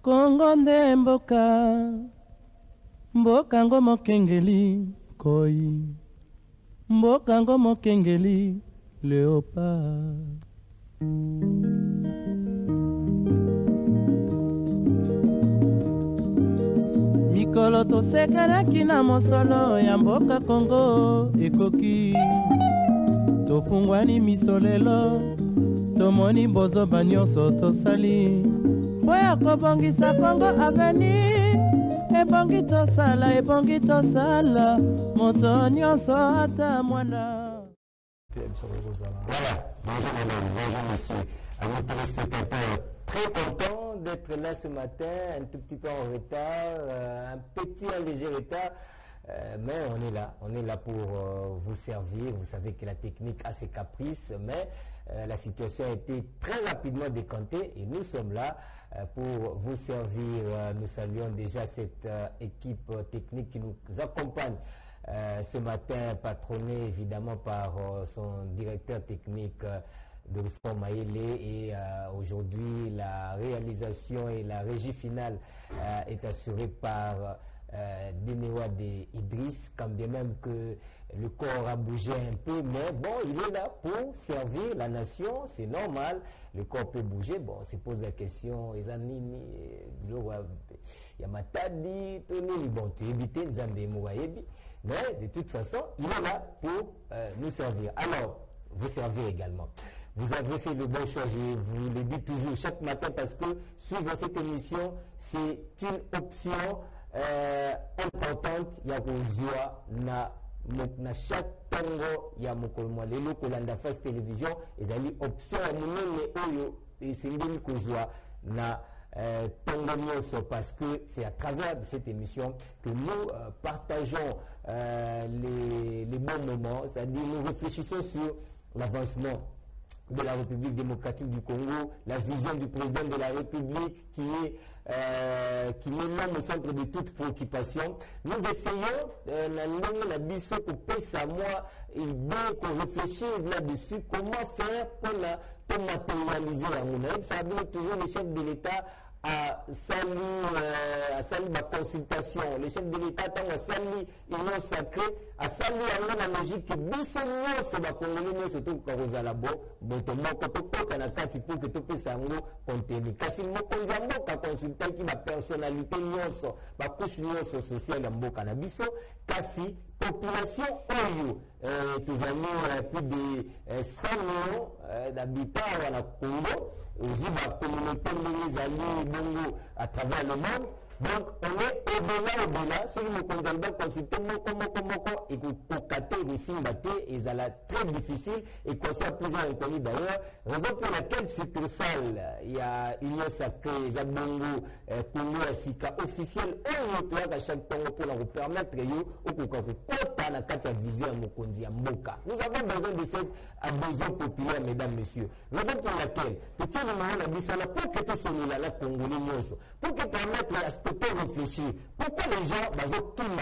Kongo nde mboka ngo mokengeli koi, mboka ngo mokengeli léopard. Mikolo tosekelaki na mosolo ya mboka Kongo ekoki, tofungwani misolelo tomoni bozoba nyonso tosali mpo ya kobongisa Kongo avenir. Ebongi tosala moto nyonso ata mwana. Voilà, bonjour madame, bonjour monsieur, à nos téléspectateurs, très content d'être là ce matin, un tout petit peu en retard, un léger retard, mais on est là pour vous servir. Vous savez que la technique a ses caprices, mais la situation a été très rapidement décantée et nous sommes là pour vous servir. Nous saluons déjà cette équipe technique qui nous accompagne ce matin, patronné évidemment par son directeur technique Dorifon Maele, et aujourd'hui la réalisation et la régie finale est assurée par Denewade Idriss, quand bien même que le corps a bougé un peu, mais bon, il est là pour servir la nation, c'est normal, le corps peut bouger. Bon, on se pose la question, Ezanini, Yamatadi, Tony, bon, tu évites Nzambe Mourayebi, mais de toute façon, il est là pour nous servir. Alors, vous servir également. Vous avez fait le bon choix, je vous le dis toujours chaque matin, parce que suivre cette émission, c'est une option importante. Il y a na chaque tango ya mokolmo lelo kolanda Face Télévision ezali option ya monene oyo esengeli kozwa na tango nyonso, parce que c'est à travers cette émission que nous partageons les bons moments, c'est-à-dire nous réfléchissons sur l'avancement de la République démocratique du Congo, la vision du président de la République qui met l'homme au centre de toute préoccupation. Nous essayons, qu'on réfléchisse là-dessus, comment faire pour matérialiser la monnaie. Ça veut toujours le chef de l'État à saluer ma consultation. Le chef de l'État a salué union sacrée, a salué la logique que bisogno c'est ma congolais surtout quand vous allez bon quand on a kati pour que tout puisse avoir contenu. Kasi mokonza mboka consultant qui la personnalité nyonso, ba couche nyonso sociale mboka na biso, kasi population oyo tous amis plus de 100 millions d'habitants à la Congo. Aussi la communauté Bongo à travers le monde. Donc on est au-delà, si nous considérons consulter Moko et que Kokate aussi et ça très difficile et qu'on soit plus inconnu d'ailleurs. Raison pour laquelle succursale, il y a Union Sacrée, Zabongo, Congo Sika officiel, et à chaque temps pour nous permettre au Kokota la carte vision à Mokondi à Moka. Nous avons besoin de cette adhésion populaire, mesdames, messieurs. Raison pour laquelle, petit numéro la mission là, pour que tout ce là Congolais, pour que permettre à ce réfléchir. Pourquoi les gens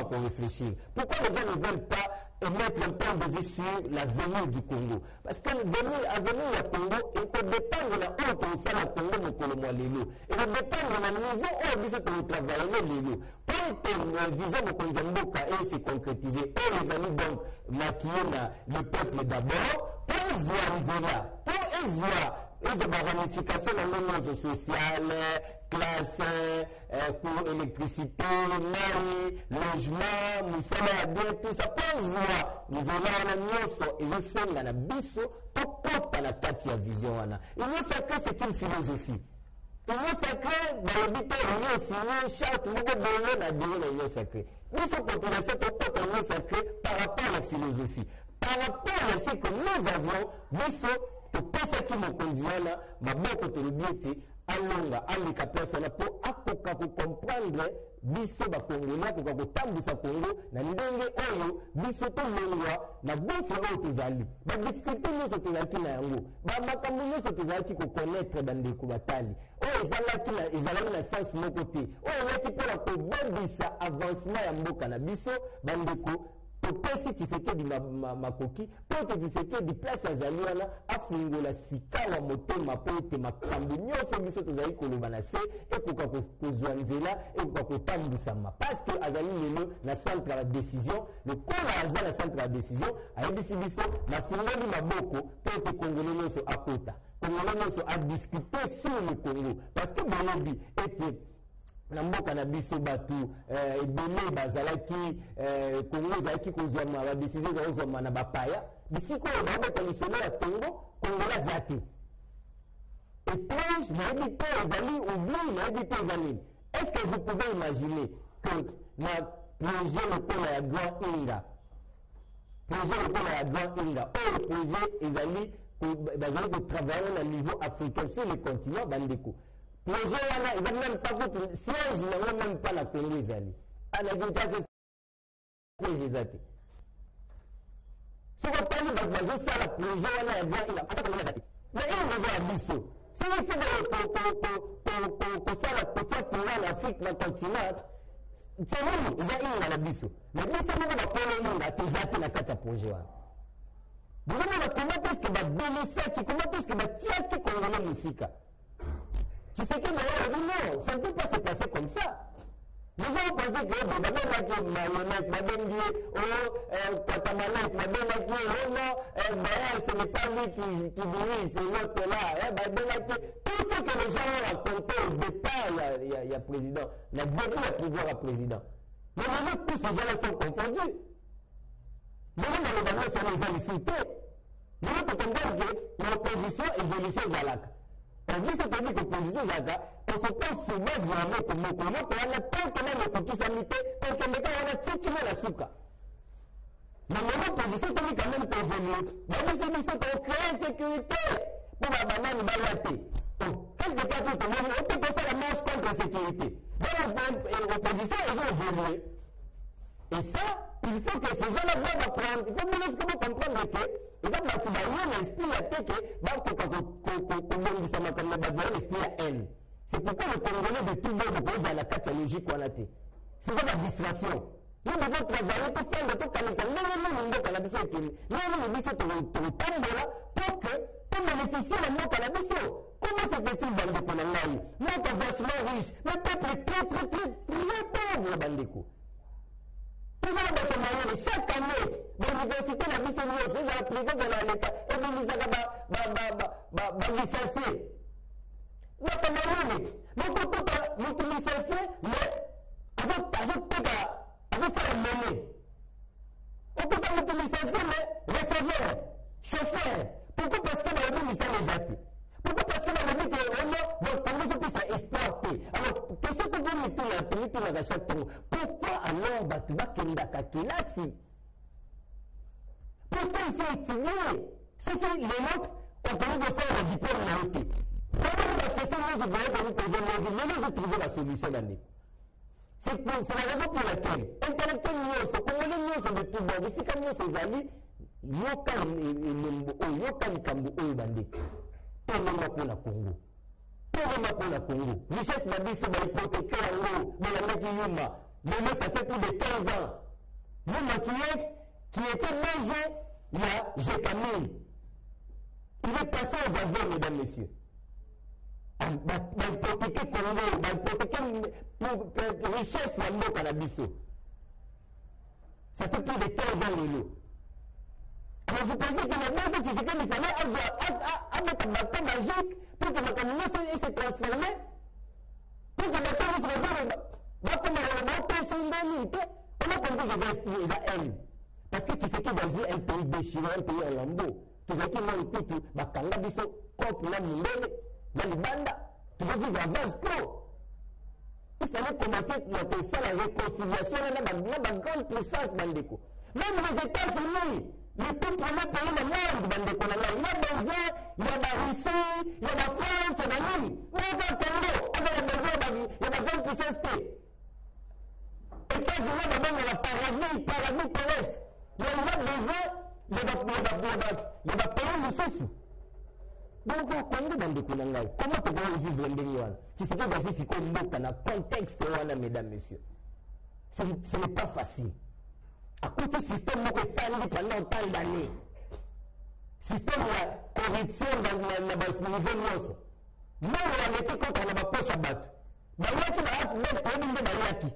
pour réfléchir? Pourquoi les gens ne veulent pas mettre un point de vue sur l'avenir du Congo? Parce que l'avenir du Congo, il faut dépendre de la honte au sein du Congo, mais pour le mois l'élo. Il faut dépendre de la niveau où on dit que nous travaillons l'élo. Pour que vision de Konzamboka et se concrétiser, et les amis donc maquiller le peuple d'abord, pour voir pour voir. Et de la ramification dans le monde social, classe, coût électricité, maille, logement, moussala, bien, tout ça. Pour voir, nous avons un nyonso, et je sais, dans la biso, tout compte à la katia vision. L'union sacrée, c'est une philosophie. L'union sacrée, dans le but, l'union signée, charte, nous devons adhérer à l'union sacrée. Nous sommes population, tout compte à l'union sacrée par rapport à la philosophie. Par rapport à ce que nous avons, nous sommes pour ça qui me conduit là, ma banque te le biété, alonga, alika personne pour akoka pour comprendre biso ba Congolais pour que tambisa Congo na ndenge oyo biso to lengwa na bofa oyo tozali ba difficulté nyonso tozalaki na yango ba makambo nyonso tozalaki ko connaître bandeko batali oyo ezalaki na sens moko te oyo eyaki mpona kobebisa avancement ya mboka na biso bandeko topesi Tshisekedi makoki mpo ete Tshisekedi place azali wana afungola sika wa motema mpo ete makambo nyonso biso tozali koloba na se ekoka kozwa nzela ekoka kotambwisama parce que azali lelo na centre ya décision lokola aza na centre ya décision ayebisi biso nafungoli maboko mpo ete kongolo nyonso akota kongolo nyonso adiscute sur le Congo parce que boyebi ete na mboka na biso bato ebele bazalaki Congo ezalaki kozwama badesizio ezakozwama na bapaya bisika oyo baobeta lisolo ya Congo kongola aza te étrange nayebi te ezali oubli nayebi te ezali est-ce que vous pouvez imaginer que na projet lokola ya Grand Inga oyo projet ezali bazali kotravailler na niveau africain sur le continent bandeko projet wana eza même pas contre siège nango même pas na Congo ezali ana Kinshasa siège eza te soki otali bato bazosala projet wana ya Grand Inga ata Congo eza te mais oyo baza ya biso soki kosala kotia Congo na Afrique na continent seloni eza Inga na biso moko bakolo Inga toza te na kati ya projet wana bozomona comment est-ce que babelisaki comment est-ce que batiaki Congolais mosika Tshisekedi non, ça ne peut pas se passer comme ça. Les gens pensaient que les marionnettes, Katamanette, ce n'est pas lui qui dirige, c'est l'autre là. Tout ce que les gens ont raconté au départ, il y a président, il y a beaucoup de pouvoir à président. Mais maintenant, tous ces gens-là sont confondus. Maintenant, les gens sont les insultés. Nous, on comprend que l'opposition évolution Zalak. On dit que l'opposition Zalak, on se pose sur base de la moko, on a pas que même le petit sanité, parce que maintenant, on a tout qui met la souka. Mais l'opposition, on est quand même pour évoluer. Mais c'est une chose pour créer une sécurité pour la banane balatée. Quelque part, on peut faire la marche contre la sécurité. Dans l'opposition, ils vont évoluer. Et ça, il faut que ces gens-là doivent apprendre. Il faut comprendre que les gens qui ont l'esprit à tête, l'esprit à haine. C'est pourquoi le Congolais de tout le monde pose à la carte logique qu'on a été. C'est ça la distraction. Nous devons travailler pour faire le tout comme ça. Pour bénéficier de notre canabis. Comment se fait-il, Bandeko Nangaï? Notre vachement riche, le peuple est très pauvre, Bandeko. Chaque année, dans l'université, la mission de l'Université, la privée de l'État, et vous nous avez licencié. Notre mariage, notre licencié, mais avec ça, monnaie. On peut pas notre licencié, mais receveur, chauffeur. Pourquoi? Parce que dans le monde, ça les a été. Pourquoi? Parce que dans le monde, on peut exporter. Alors, que ce que vous mettez là, pourquoi alors Batuba Kendaka Kelasi? Pourquoi il faut étudier? Ce que les nôtres ont permis de faire le diplôme n'a été. Vraiment, la question que vous devez vous poser, mais vous trouvez la solution d'année. C'est la raison pour laquelle, intellectuels nous, Congolais nous, de tout bord, ici, comme nous, ces amis, Yokan Kambu Oyebande. Tellement pour la Congo. Tellement pour la Congo. Richesse Babiso, hypothéquer en haut, de la Makiyuma. Maintenant, ça fait plus de 15 ans. Vous, Makiyek, qui était logé, il y a Jekamil. Il est passé aux avions, mesdames, messieurs. Hypothéquer Congo, hypothéquer richesse la Moka Nabiso. Ça fait plus de 15 ans, Lilo. Alors vous pensez que maintenant, il fallait mettre un bâton magique pour que la communauté se transforme, pour que la communauté se on a compris que c'est la haine. Parce que tu sais que dans un pays déchiré, un pays en lambeau, tu sais qu'il y a un peu bakanga biso contre la mundele, dans les bandes, tu veux vivre à base pro. Il fallait commencer la réconciliation dans la grande puissance, Bandeko. Même les États-Unis, le tout premier pays du monde, Bandeko, il y a besoin, il y a la Russie, il y a la France, il y a la Ligue. Mais il y a le Congo, il y a besoin, il y a la grande puissance. États-Unis, d'abord, il y a la paradis terrestre. Il y a besoin, il y a la pays de sous. Donc, au Congo, bandeko na ngai comment tokoki vivre ndenge wana Tshisekedi azwi sikoyo mboka na contexte wana mesdames messieurs ce n'est pas facile akuti système moko efandi pendant tant d'années système ya corruption na baniveau nyonso moko bamete kota na bapoche ya bato bayaki baoyebi nde bayaki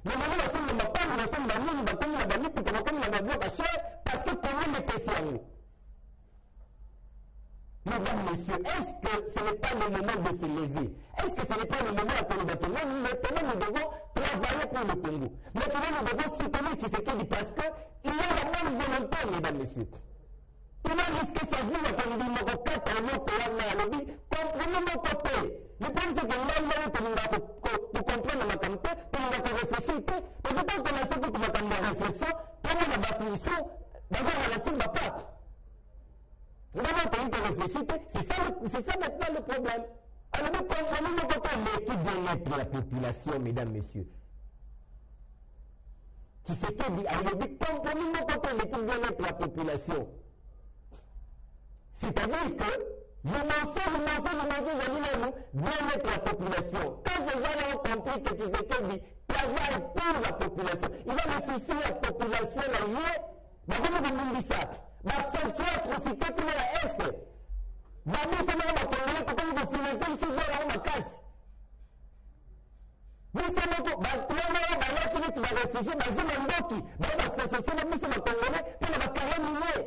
namoni basomi na mapango basomi na nini bakomi na bamituka bakomi na babloka cher parce que commune epesi yango. Mesdames, messieurs, est-ce que ce n'est pas le moment de se lever? Est-ce que ce n'est pas le moment de se lever? Maintenant, nous devons travailler pour le Congo. Maintenant, nous devons soutenir Tshisekedi parce qu'il a la même volonté, mesdames, messieurs. Il a risqué sa vie à Congo, il a quatre ans, comprenez mon côté. Le problème, c'est que là, pour comprendre ma campagne, pour nous réfléchir, parce que quand on a fait toute ma réflexion, pour nous, la bâtiment, d'abord, on a dit, ma part. Nous avons réfléchir, c'est ça maintenant le problème. Alors nous comprenons l'équipe bien-être de la population, mesdames, messieurs. Tshisekedi a dit comprenons l'équipe bien-être de la population. C'est-à-dire que le mensonge, bien-être de la population. Quand ces gens ont compris que Tshisekedi travaille pour la population, il va me soucier de la population, là, il y a accentuer l'atrocité pour la Est. Nous sommes en Congolais pour nous financer ici dans la casse. Nous sommes en Congolais pour nous réfugiés, nous sommes en Congolais nous sommes en Congolais pour nous carrer minier.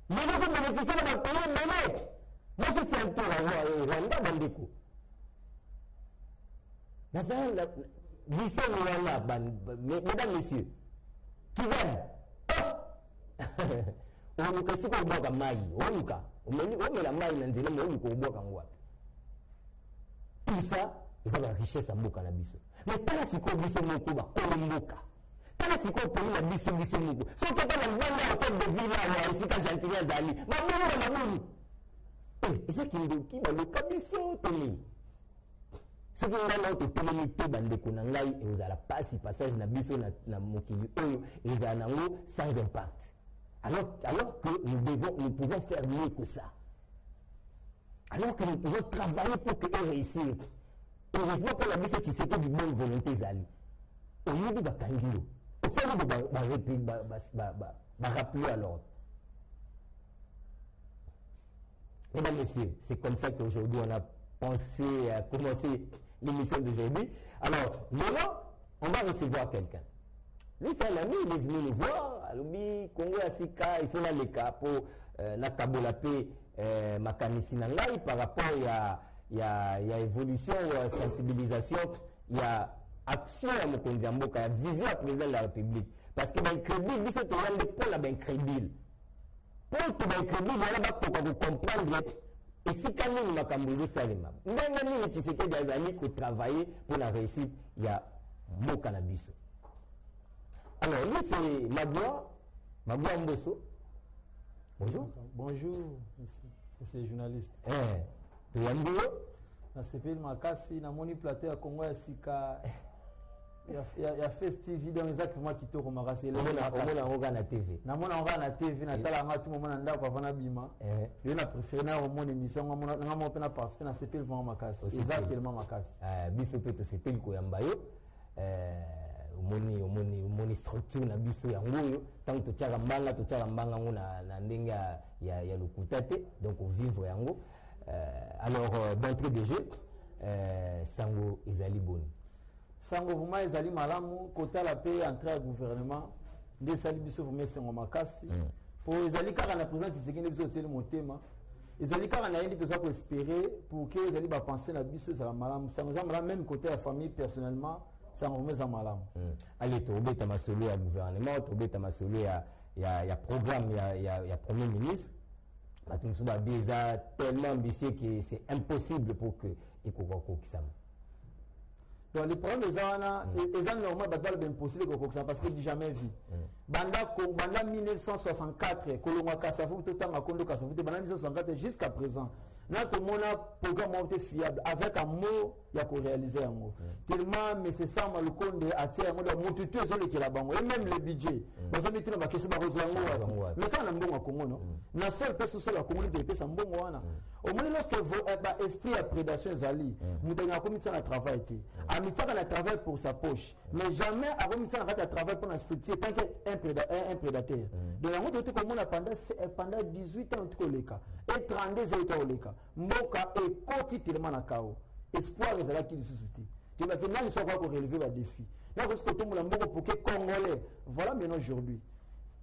Mais nous sommes bénéficiés de la Congolais minier. Moi je fais un tour à Rwanda Bandeko. Mesdames, messieurs, qui viennent oluka siko ubwaka mai oluka omela mai na nzela mo oluka ubwaka ngwapi tout ça eza la richesse mboka na biso mais tala siko biso moko ba kolomboka tala siko pays na biso moko soki tala mbanda ya Côte de Village ya isika Chantier zali mamu eza kindoki baloka biso toni soki ngana totelemi te bandeko na ngai ezala pasi passage na biso na mokili oyo ezala nango sans impact. Alors que nous pouvons faire mieux que ça. Alors que nous pouvons travailler pour qu'ils réussissent. Heureusement que la mission Tshisekedi de bonne volonté zali. Au lieu de bakangilo, au fait de rappeler à l'ordre. Mesdames, Messieurs, c'est comme ça qu'aujourd'hui on a pensé à commencer l'émission d'aujourd'hui. Alors, maintenant, on va recevoir quelqu'un. Lui, c'est un ami, il est venu nous voir. Alubi, Congo Asika, il faut aller cas pour Nakabola paix, Makanisi Nangai par rapport à évolution, sensibilisation, il y a action à Mokondiamboka, il y a vision à président de la République. Parce que ben crédit, il faut que tu aies crédit. Pour que tu aies crédit, il y a comprendre. Et si quand même Makambozo Salima, même si tu sais que des amis qui travaillent pour la réussite, il y a Mokanabiso. Alors, lui, c'est Magua Mbosso. Bonjour. Bonjour, monsieur le journaliste. Tu as dit na CPL Makasi, na moni plateau à Congo ya Sika. Il y a festive dans exactement qui te Makasi. On a na TV. Na mona on na TV, na tala ngatu moment na ndako avana bima. Yo na préféré na mon émission, na mo pe na participer na CPL Makasi. Exactement Makasi. Biso pe to CPL ko yambayo. Omoni structure na biso yango tant to tchaka mbanga ngo na ndenge ya lokuta te donc vivre yango alors d'entrée de jeu sango ezali boni sango vuma ezali malamu kota la paix entrée au gouvernement nde sali biso vuma sango makasi pour ezali kaka na président Tshisekedi biso tele motema ezali kaka na yindi to za ko espérer pour que ezali ba penser na biso za malamu sango za malamu même côté la famille personnellement ça me met en malam. Allez, tu as masolo à gouvernement, tu as masolo à programme, il y a premier ministre. Tu as tellement ambitieux que c'est impossible pour que il qui ça. Donc les problèmes les gens normalement battre impossible que ça parce que j'ai jamais vu. Banda 1964 Kolonga Kasavu tout temps Makondo Kasavu banda 1964 jusqu'à présent. Notre programme est fiable avec un mot il y a qu'on réaliser un mot. Tellement mais c'est ça le compte de attirer mon tout tout qui est là-bas et même le budget. Parce que maintenant ma question mais quand on a un bon Congo non. Na seule personne sur la communauté peut s'en bon wana. Au moins lorsque esprit à prédation zali, mutenga comité na travail té. Amita na travail pour sa poche, mais jamais à comité na travail pour la structure tant qu'un prédateur. De la moto comme on a pendant 18 ans tout le cas et 32 ans le cas. Mboka et quotidiennement na kao. Espoir les là qui le soutient. Tu vas que là ils sont pas pour relever le défi. Là parce que tout le monde pour que congolais. Voilà maintenant aujourd'hui.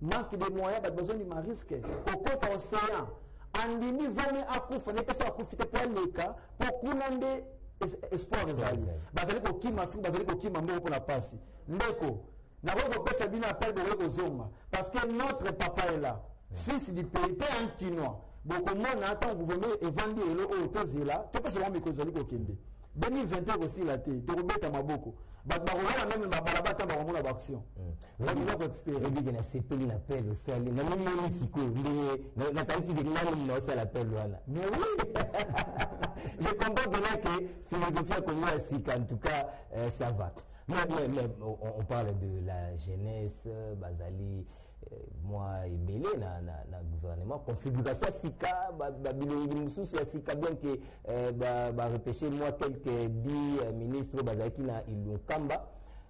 Manque de moyens, pas besoin de risque. Au côté océan, andini vone akufa ne pesa akufite pour les cas pour kunande espoir les alliés. Bazali ko kima Afrique, bazali ko kima mboko pour la passe. Ndeko, na ko pesa bina appel de ko zonga parce que notre papa est là. Fils du pays, père un Chinois. Beaucoup moins attend le gouvernement et vendre le haut tozela, to pesa wa mikozali ko kende. 2021 aussi la té, to robeta maboko. Ba même ba balabata ba mona action. On a pas expérience. Et bien c'est pas l'appel au sali. Na même siko, na tanti de nani no ça l'appel là. Mais oui. Je comprends bien que philosophie comme moi sika en tout cas ça va. Mais on parle de la jeunesse, Bazali, moi et Belé, dans le gouvernement, configuration Sika, Sika, bien que repêcher moi quelques 10 ministres Bazaki na Ilukamba,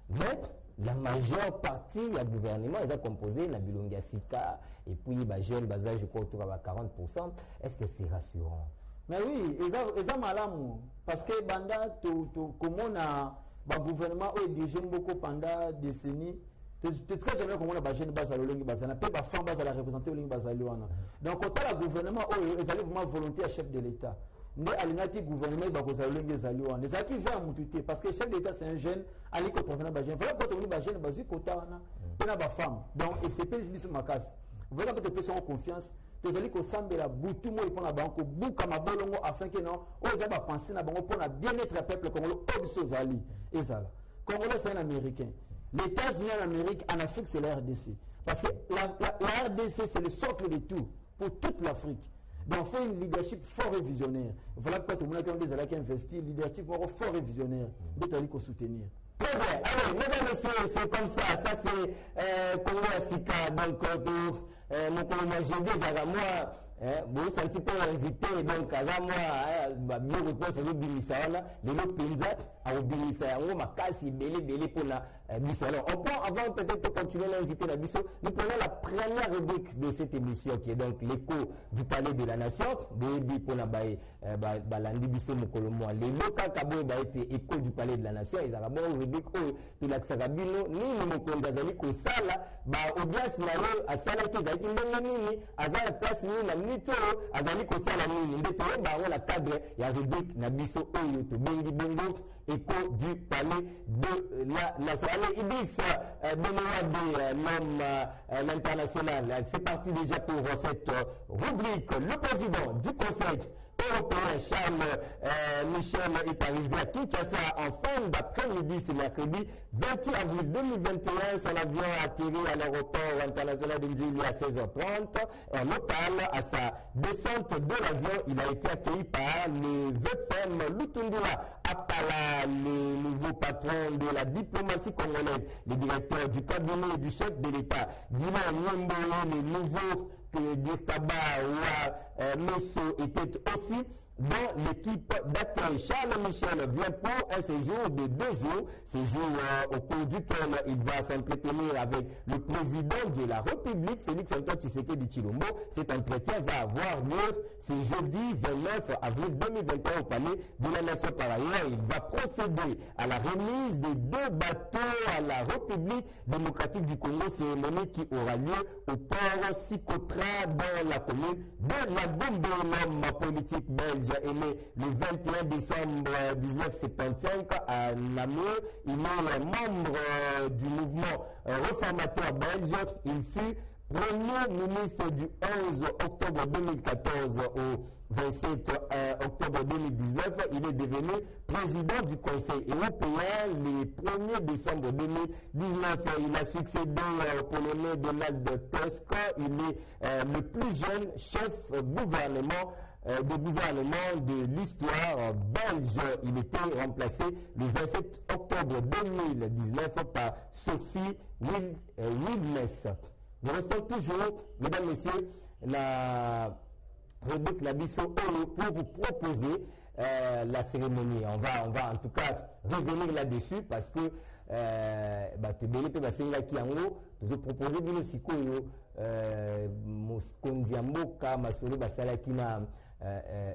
mais la majeure partie du gouvernement est composée de Bilongia Sika, et puis jeune Bazali, je crois autour de 40%. Est-ce que c'est rassurant? Mais oui, ils ont mal parce que Banda, comme on a. Le gouvernement a dirigé beaucoup pendant des décennies. C'est très jamais comme on a jeune base à l'Olingi Bazana, peu de femmes base à la représenter l'Olingi Bazaliwana. Donc, quand le gouvernement ils allaient vraiment volontaire chef de l'État. Mais à l'unité gouvernement, il va l'Olingi Bazaliwana. Les acquis viennent à Moutouté parce que le chef de l'État c'est un jeune, Ali ko professionnel Bazaliwana. Voilà quand on dit Bazaliwana, Bazaliwana, Kotana, il y a des femmes. Donc, et c'est pas les makas. Voilà quand on peut confiance. Les alliés qui semblent la boutou moi pour la banque bouka ma bolongo afin que non aux aba penser na bango pour la bien-être peuple congolais aux alliés et ça là congolais c'est un américain les États-Unis en Amérique en Afrique c'est la RDC parce que la RDC c'est le socle de tout pour toute l'Afrique donc il faut une leadership fort et visionnaire voilà pourquoi tout le monde qui des alliés qui investit leadership fort et visionnaire des alliés qui soutenir. Très bien. Alors, mesdames et messieurs, c'est comme ça. Ça, c'est Congo Sika. Donc, mon collègue j'ai moi, bon, c'est un petit peu invité. Donc, à moi, bien repos, c'est le Bilissa. Les autres pays, à Bilissa, on m'a cassé, belé pour la Bissau. Alors, on prend, avant peut-être de continuer à inviter la Bissau, nous prenons la première rubrique de cette émission qui est donc l'écho du palais de la nation. Bébi pour la Balandi Bissau Mokolomo. Les locaux Kabo a été écho du palais de la nation. Ils ont bon rubrique de la Xarabino, ni le Mokondazali, ko sala, audience nayo, à sala qui est nini, à la place ni la mito, à zali ko sala nini. Ndetoro, on la cadre, il y a rubrique na Bissau Oyo, to Bengi Bongo, écho du palais de la nation. Allez, Ibis, l'homme l'international, c'est parti déjà pour cette rubrique. Le président du Conseil européen, Charles Michel, est arrivé à Kinshasa en fin d'après-midi, ce mercredi 28 avril 2021. Son avion a atterri à l'aéroport international de Njili à 16h30. En local, à sa descente de l'avion, il a été accueilli par le VPM Lutundula Apala, le nouveau patron de la diplomatie congolaise, le directeur du cabinet et du chef de l'État, Guillaume Nyemboye, le nouveau Dirkaba Messo était aussi dans l'équipe d'accueil. Charles Michel vient pour un séjour de 2 jours, séjour au cours duquel il va s'entretenir avec le président de la République, Félix Antoine Tshisekedi Tshilombo. Cet entretien va avoir lieu ce jeudi 29 avril 2021 au palais de la Nation. Par ailleurs, il va procéder à la remise des 2 bateaux à la République démocratique du Congo, cérémonie qui aura lieu au port Sikotra dans la commune de la Gombe. L'homme politique belge est né le 21 décembre 1975 à Namur. Il est membre du mouvement réformateur belge. Il fut premier ministre du 11 octobre 2014 au 27 octobre 2019. Il est devenu président du Conseil européen le 1er décembre 2019. Il a succédé au Polonais Donald Tusk. Il est le plus jeune chef gouvernement de gouvernement de l'histoire belge. Il était remplacé le 27 octobre 2019 par Sophie Wilmès. Nous restons toujours, mesdames, messieurs, la rubrique Nabiso pour vous proposer la cérémonie. On va en tout cas revenir là-dessus parce que tu nous proposer bino sikoyo moskondi mboka masolo basalaki na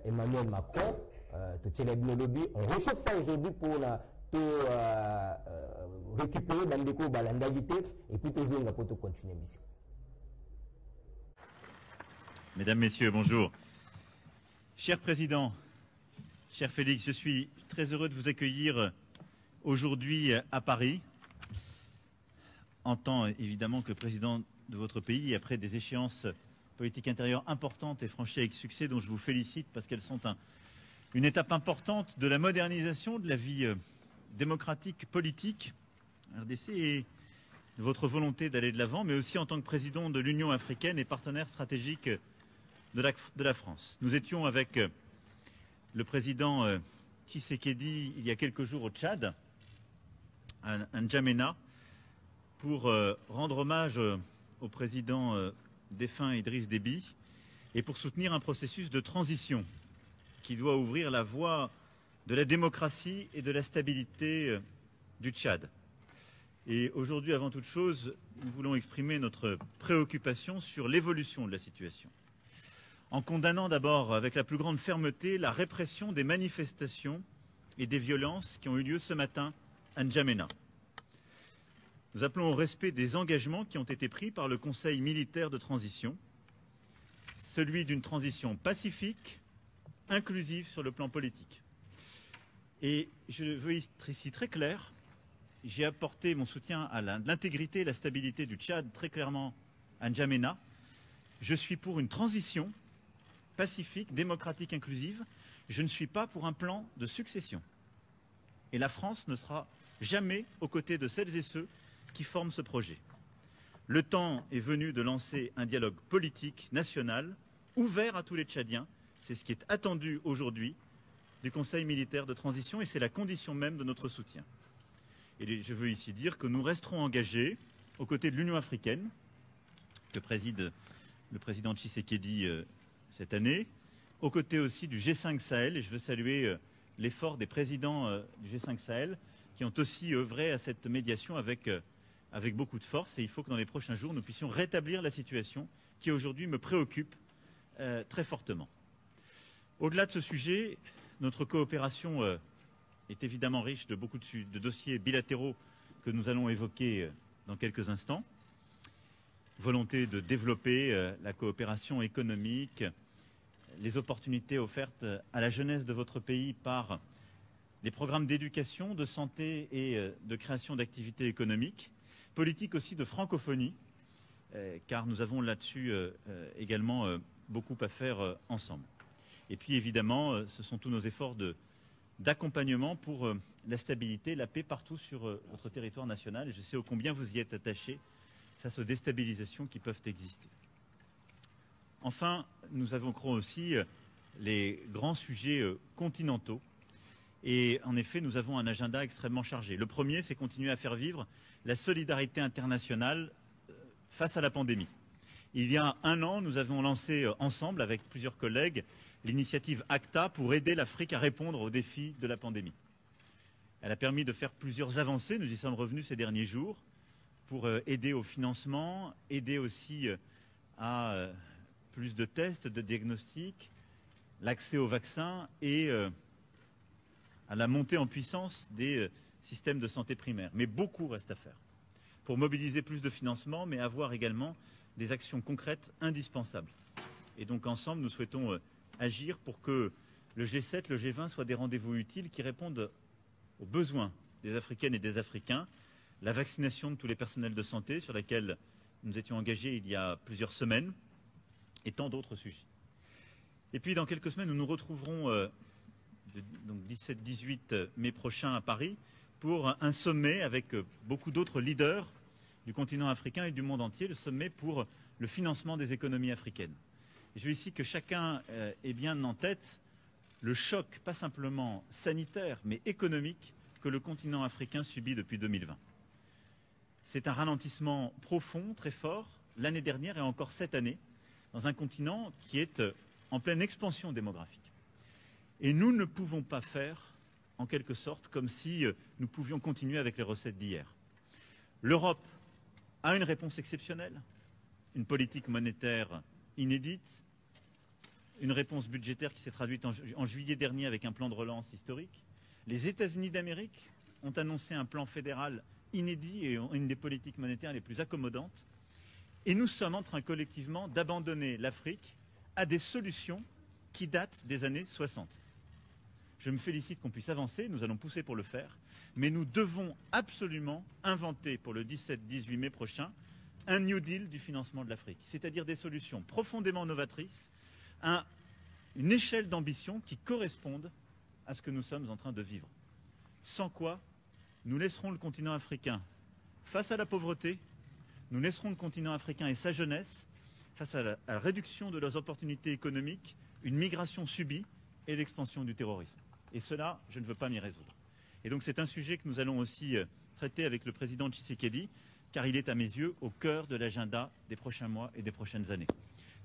Emmanuel Macron on réchauffe ça aujourd'hui pour récupérer bandeko balandagité et puis tozonga pour continuer mission. Mesdames, Messieurs, bonjour. Cher Président, cher Félix, je suis très heureux de vous accueillir aujourd'hui à Paris, en tant évidemment que président de votre pays, après des échéances politiques intérieures importantes et franchies avec succès, dont je vous félicite parce qu'elles sont une étape importante de la modernisation de la vie démocratique, politique, RDC, et de votre volonté d'aller de l'avant, mais aussi en tant que président de l'Union africaine et partenaire stratégique de la France. Nous étions avec le président Tshisekedi il y a quelques jours au Tchad, à N'Djamena, pour rendre hommage au président défunt Idriss Déby et pour soutenir un processus de transition qui doit ouvrir la voie de la démocratie et de la stabilité du Tchad. Et aujourd'hui, avant toute chose, nous voulons exprimer notre préoccupation sur l'évolution de la situation, en condamnant d'abord avec la plus grande fermeté la répression des manifestations et des violences qui ont eu lieu ce matin à N'Djamena. Nous appelons au respect des engagements qui ont été pris par le Conseil militaire de transition, celui d'une transition pacifique, inclusive sur le plan politique. Et je veux être ici très clair, j'ai apporté mon soutien à l'intégrité et la stabilité du Tchad très clairement à N'Djamena. Je suis pour une transition pacifique, démocratique, inclusive. Je ne suis pas pour un plan de succession. Et la France ne sera jamais aux côtés de celles et ceux qui forment ce projet. Le temps est venu de lancer un dialogue politique national ouvert à tous les Tchadiens. C'est ce qui est attendu aujourd'hui du Conseil militaire de transition et c'est la condition même de notre soutien. Et je veux ici dire que nous resterons engagés aux côtés de l'Union africaine, que préside le président Tshisekedi cette année, aux côtés aussi du G5 Sahel, et je veux saluer l'effort des présidents du G5 Sahel qui ont aussi œuvré à cette médiation avec beaucoup de force. Et il faut que dans les prochains jours, nous puissions rétablir la situation qui aujourd'hui me préoccupe très fortement. Au-delà de ce sujet, notre coopération est évidemment riche de beaucoup de dossiers bilatéraux que nous allons évoquer dans quelques instants. Volonté de développer la coopération économique, les opportunités offertes à la jeunesse de votre pays par des programmes d'éducation, de santé et de création d'activités économiques, politique aussi de francophonie, car nous avons là-dessus également beaucoup à faire ensemble. Et puis évidemment, ce sont tous nos efforts d'accompagnement pour la stabilité, la paix partout sur votre territoire national. Et je sais ô combien vous y êtes attachés face aux déstabilisations qui peuvent exister. Enfin, nous évoquerons aussi les grands sujets continentaux. Et en effet, nous avons un agenda extrêmement chargé. Le premier, c'est continuer à faire vivre la solidarité internationale face à la pandémie. Il y a un an, nous avons lancé ensemble, avec plusieurs collègues, l'initiative ACTA pour aider l'Afrique à répondre aux défis de la pandémie. Elle a permis de faire plusieurs avancées, nous y sommes revenus ces derniers jours, pour aider au financement, aider aussi à plus de tests, de diagnostics, l'accès aux vaccins et à la montée en puissance des systèmes de santé primaire. Mais beaucoup reste à faire pour mobiliser plus de financement, mais avoir également des actions concrètes indispensables. Et donc ensemble, nous souhaitons agir pour que le G7, le G20 soient des rendez-vous utiles qui répondent aux besoins des Africaines et des Africains, la vaccination de tous les personnels de santé sur laquelle nous étions engagés il y a plusieurs semaines et tant d'autres sujets. Et puis dans quelques semaines, nous nous retrouverons donc 17-18 mai prochain à Paris pour un sommet avec beaucoup d'autres leaders du continent africain et du monde entier, le sommet pour le financement des économies africaines. Je veux ici que chacun ait bien en tête le choc, pas simplement sanitaire, mais économique, que le continent africain subit depuis 2020. C'est un ralentissement profond, très fort, l'année dernière et encore cette année, dans un continent qui est en pleine expansion démographique. Et nous ne pouvons pas faire, en quelque sorte, comme si nous pouvions continuer avec les recettes d'hier. L'Europe a une réponse exceptionnelle, une politique monétaire inédite, une réponse budgétaire qui s'est traduite en juillet dernier avec un plan de relance historique. Les États-Unis d'Amérique ont annoncé un plan fédéral inédit et une des politiques monétaires les plus accommodantes. Et nous sommes en train collectivement d'abandonner l'Afrique à des solutions qui datent des années 60. Je me félicite qu'on puisse avancer, nous allons pousser pour le faire, mais nous devons absolument inventer pour le 17-18 mai prochain un New Deal du financement de l'Afrique, c'est-à-dire des solutions profondément novatrices, une échelle d'ambition qui corresponde à ce que nous sommes en train de vivre. Sans quoi, nous laisserons le continent africain face à la pauvreté, nous laisserons le continent africain et sa jeunesse face à la réduction de leurs opportunités économiques, une migration subie et l'expansion du terrorisme. Et cela, je ne veux pas m'y résoudre. Et donc c'est un sujet que nous allons aussi traiter avec le président Tshisekedi, car il est à mes yeux au cœur de l'agenda des prochains mois et des prochaines années.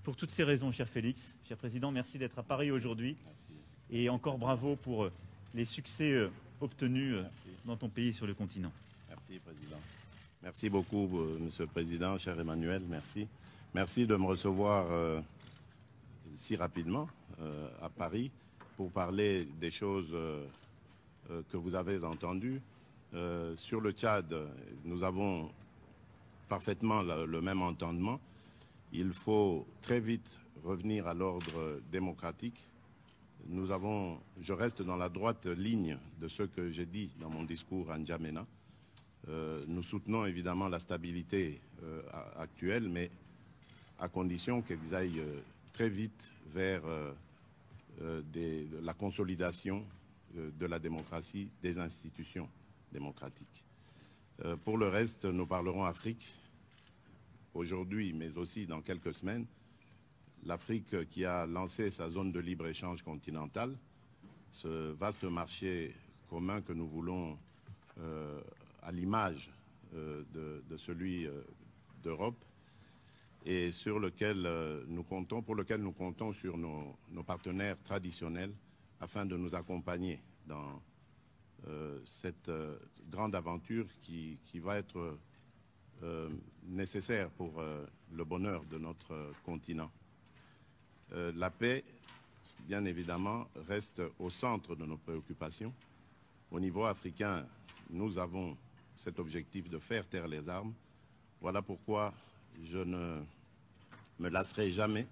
Pour toutes ces raisons, cher Félix, cher président, merci d'être à Paris aujourd'hui. Et encore bravo pour les succès obtenus dans ton pays et sur le continent. Merci, Président. Merci beaucoup, Monsieur le Président, cher Emmanuel, merci. Merci de me recevoir si rapidement à Paris pour parler des choses que vous avez entendues. Sur le Tchad, nous avons parfaitement le même entendement. Il faut très vite revenir à l'ordre démocratique. Je reste dans la droite ligne de ce que j'ai dit dans mon discours à N'Djamena. Nous soutenons évidemment la stabilité actuelle, mais à condition qu'ils aillent très vite vers la consolidation de la démocratie, des institutions démocratiques. Pour le reste, nous parlerons Afrique aujourd'hui, mais aussi dans quelques semaines. L'Afrique qui a lancé sa zone de libre-échange continentale, ce vaste marché commun que nous voulons à l'image de celui d'Europe et pour lequel nous comptons sur nos partenaires traditionnels afin de nous accompagner dans cette grande aventure qui va être nécessaire pour le bonheur de notre continent. La paix, bien évidemment, reste au centre de nos préoccupations. Au niveau africain, nous avons cet objectif de faire taire les armes. Voilà pourquoi je ne me lasserai jamais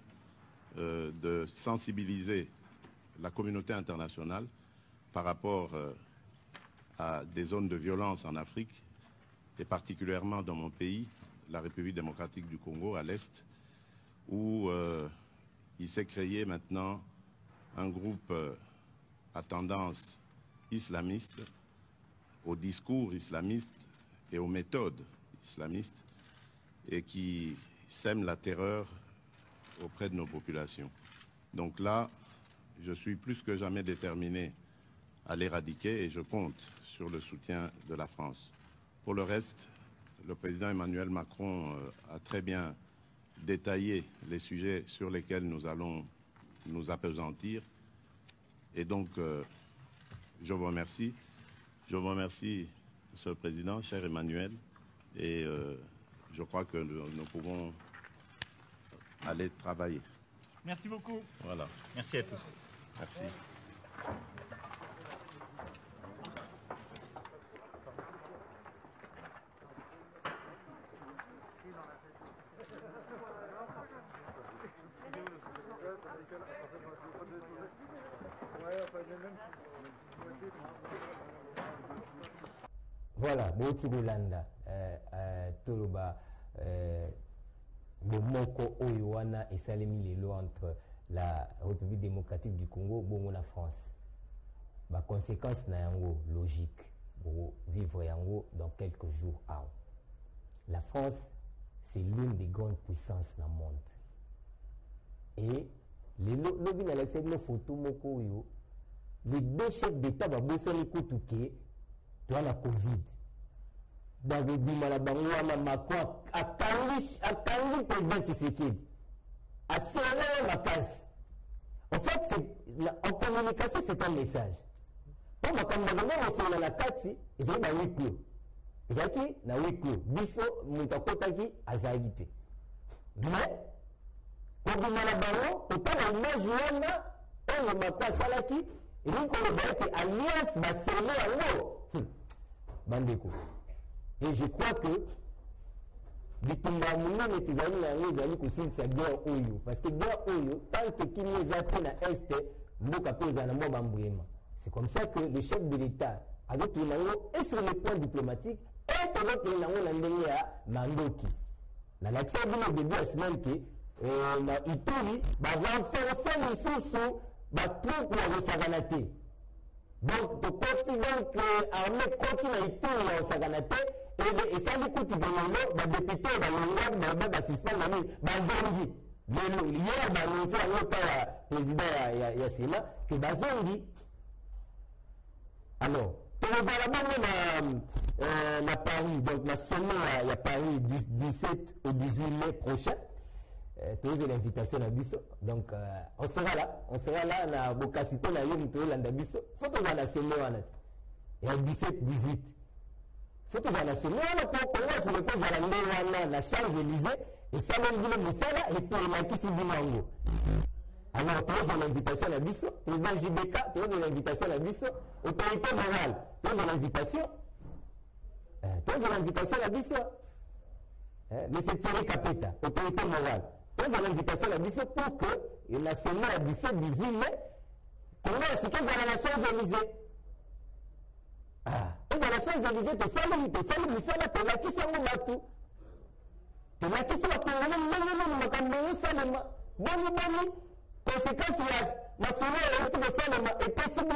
de sensibiliser la communauté internationale par rapport à des zones de violence en Afrique, et particulièrement dans mon pays, la République démocratique du Congo, à l'Est, où il s'est créé maintenant un groupe à tendance islamiste, au discours islamiste et aux méthodes islamistes, et qui sème la terreur auprès de nos populations. Donc là, je suis plus que jamais déterminé à l'éradiquer et je compte sur le soutien de la France. Pour le reste, le président Emmanuel Macron a très bien détaillé les sujets sur lesquels nous allons nous appesantir. Et donc, je vous remercie. Je vous remercie, Monsieur le Président, cher Emmanuel. Et je crois que nous pouvons aller travailler. Merci beaucoup. Voilà. Merci à tous. Merci. Voilà, Boti Golanda, Toloba, Bomoko Oyoana et Salemi Lelo entre la République démocratique du Congo, Bongo la France. La conséquence na yango logique pour vivre yango dans quelques jours. La France, c'est l'une des grandes puissances dans le monde. Et les lobby na l'accès de photo moko yo. Les deux chefs d'État babosa les koutuke toi la Covid. David Malabangoua Macron a Kali président Tshisekedi. A serré la passe. En fait, en communication, c'est un message. Pour moi, comme on est la kati, ils ont un huis clos. Ils ont un huis clos. Bisso, Moutakotaki, Azagité. Mais, pour Malabangoua, pour pas la image, on est Macron Salaki, et donc on a alliance, c'est là, Bandeko. Et je crois que bitumba munene tuzali na yango ezali kosilisa guerre oyo parce que guerre oyo tant que kimi eza pe na est mboka pe eza na mwa bambuyema. C'est comme ça que le chef de l'État azokende yango et sur le plan diplomatique et tozokende yango na ndenge ya mandoki na lakisa bino début ya semaine ke na Ituri barenforce lisusu batroupe ya kosakana te. Donc tokoti donc armée koti na Ituri ya kosakana te. Et ça, les coups de les députés, les suspendent, les hier, annoncé à président Yassina que Bazongi. Alors, pour la Paris, donc la sommet à Paris du 17 au 18 mai prochain, tu as l'invitation à Bisso. Donc, on sera là, on a Bocacité, la Yom, tu as Bisso. Faut que la sommet et à 17-18. Faut que la nationale pour connaître le fait de la Champs-Élysées et ça même dit le Moussala et puis la Kissi Bimango. Alors, tu as l'invitation à la Bisso, président JBK, tu as l'invitation à la Bisso, autorité morale, tu as l'invitation. Tu as l'invitation à la Bisso. Mais c'est Thierry Capeta, autorité morale. Tu as l'invitation à la Bisso pour que la nationale à 17-18 mai connaisse ce qu'est la Champs-Élysées. Et dans la Champs-Élysées, tu sais, Moussala, tu as qui s'en va tout. Tu as qui s'en va tout. Bon, conséquence, la nationale est possible.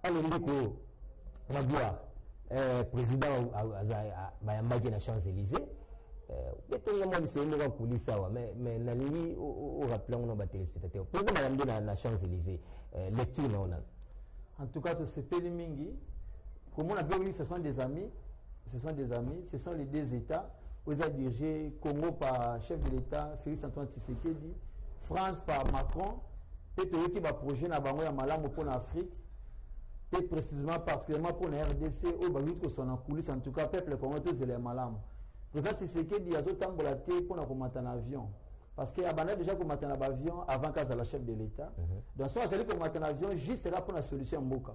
Alors, Ndeko, la gloire, président Bayambaki na Champs-Élysées, mais Nali, au rappelant nos téléspectateurs, président Bayambaki na Champs-Élysées, lecture, en tout cas, tout ce pays mingi, comme on a bien vu, ce sont des amis, ce sont les deux États. Vous avez dirigé Congo par chef de l'État, Félix Antoine Tshisekedi, France par Macron, et tout qui va projet na bango ya malamu pour l'Afrique, et précisément particulièrement pour la RDC, au Bagut que son en coulisses, en tout cas, peuple Congo tous les malamu. Président Tshisekedi a zotambolate pour nous commander un avion. Parce qu'il y a déjà combattu un avion avant qu'à la chef de l'État. Donc, soit il combattu un avion, juste là pour la solution Mboka.